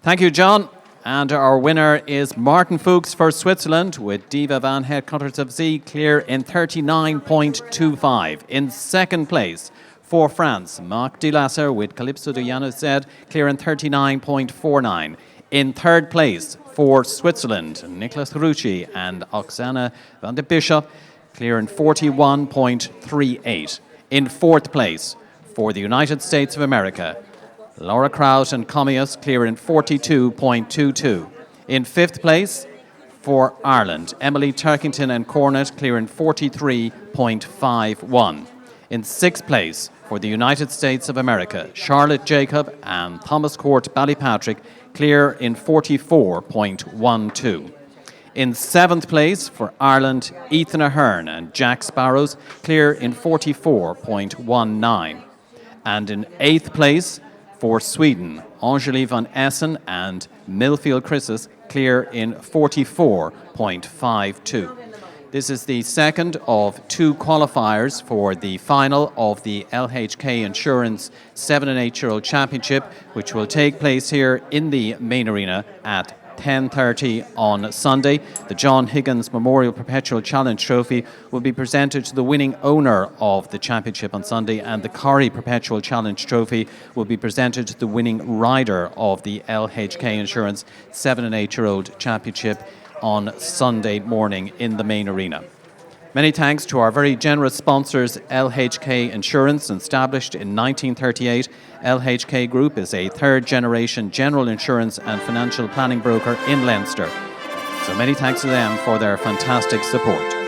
Thank you, John. And our winner is Martin Fuchs for Switzerland with Diva van het Kouterhof clear in 39.25. In second place, for France, Marc Dilasser with Calypso de Joannis clear in 39.49. In third place, for Switzerland, Nicolas Rucci and Oksana van de Bischoff clear in 41.38. In fourth place, for the United States of America, Laura Kraut and Comius clear in 42.22. In fifth place, for Ireland, Emily Turkington and Cornet clear in 43.51. In sixth place, for the United States of America, Charlotte Jacob and Thomas Court Ballypatrick clear in 44.12. In seventh place, for Ireland, Ethan Ahern and Jack Sparrows clear in 44.19. And in eighth place, for Sweden, Angeli van Essen and Millfield Christus clear in 44.52. This is the second of two qualifiers for the final of the LHK Insurance 7 and 8-year-old Championship, which will take place here in the main arena at 10:30 on Sunday. The John Higgins Memorial Perpetual Challenge Trophy will be presented to the winning owner of the championship on Sunday, and the Corrie Perpetual Challenge Trophy will be presented to the winning rider of the LHK Insurance 7 and 8-year-old Championship on Sunday morning in the main arena. Many thanks to our very generous sponsors, LHK Insurance. Established in 1938, LHK Group is a third-generation general insurance and financial planning broker in Leinster. So many thanks to them for their fantastic support.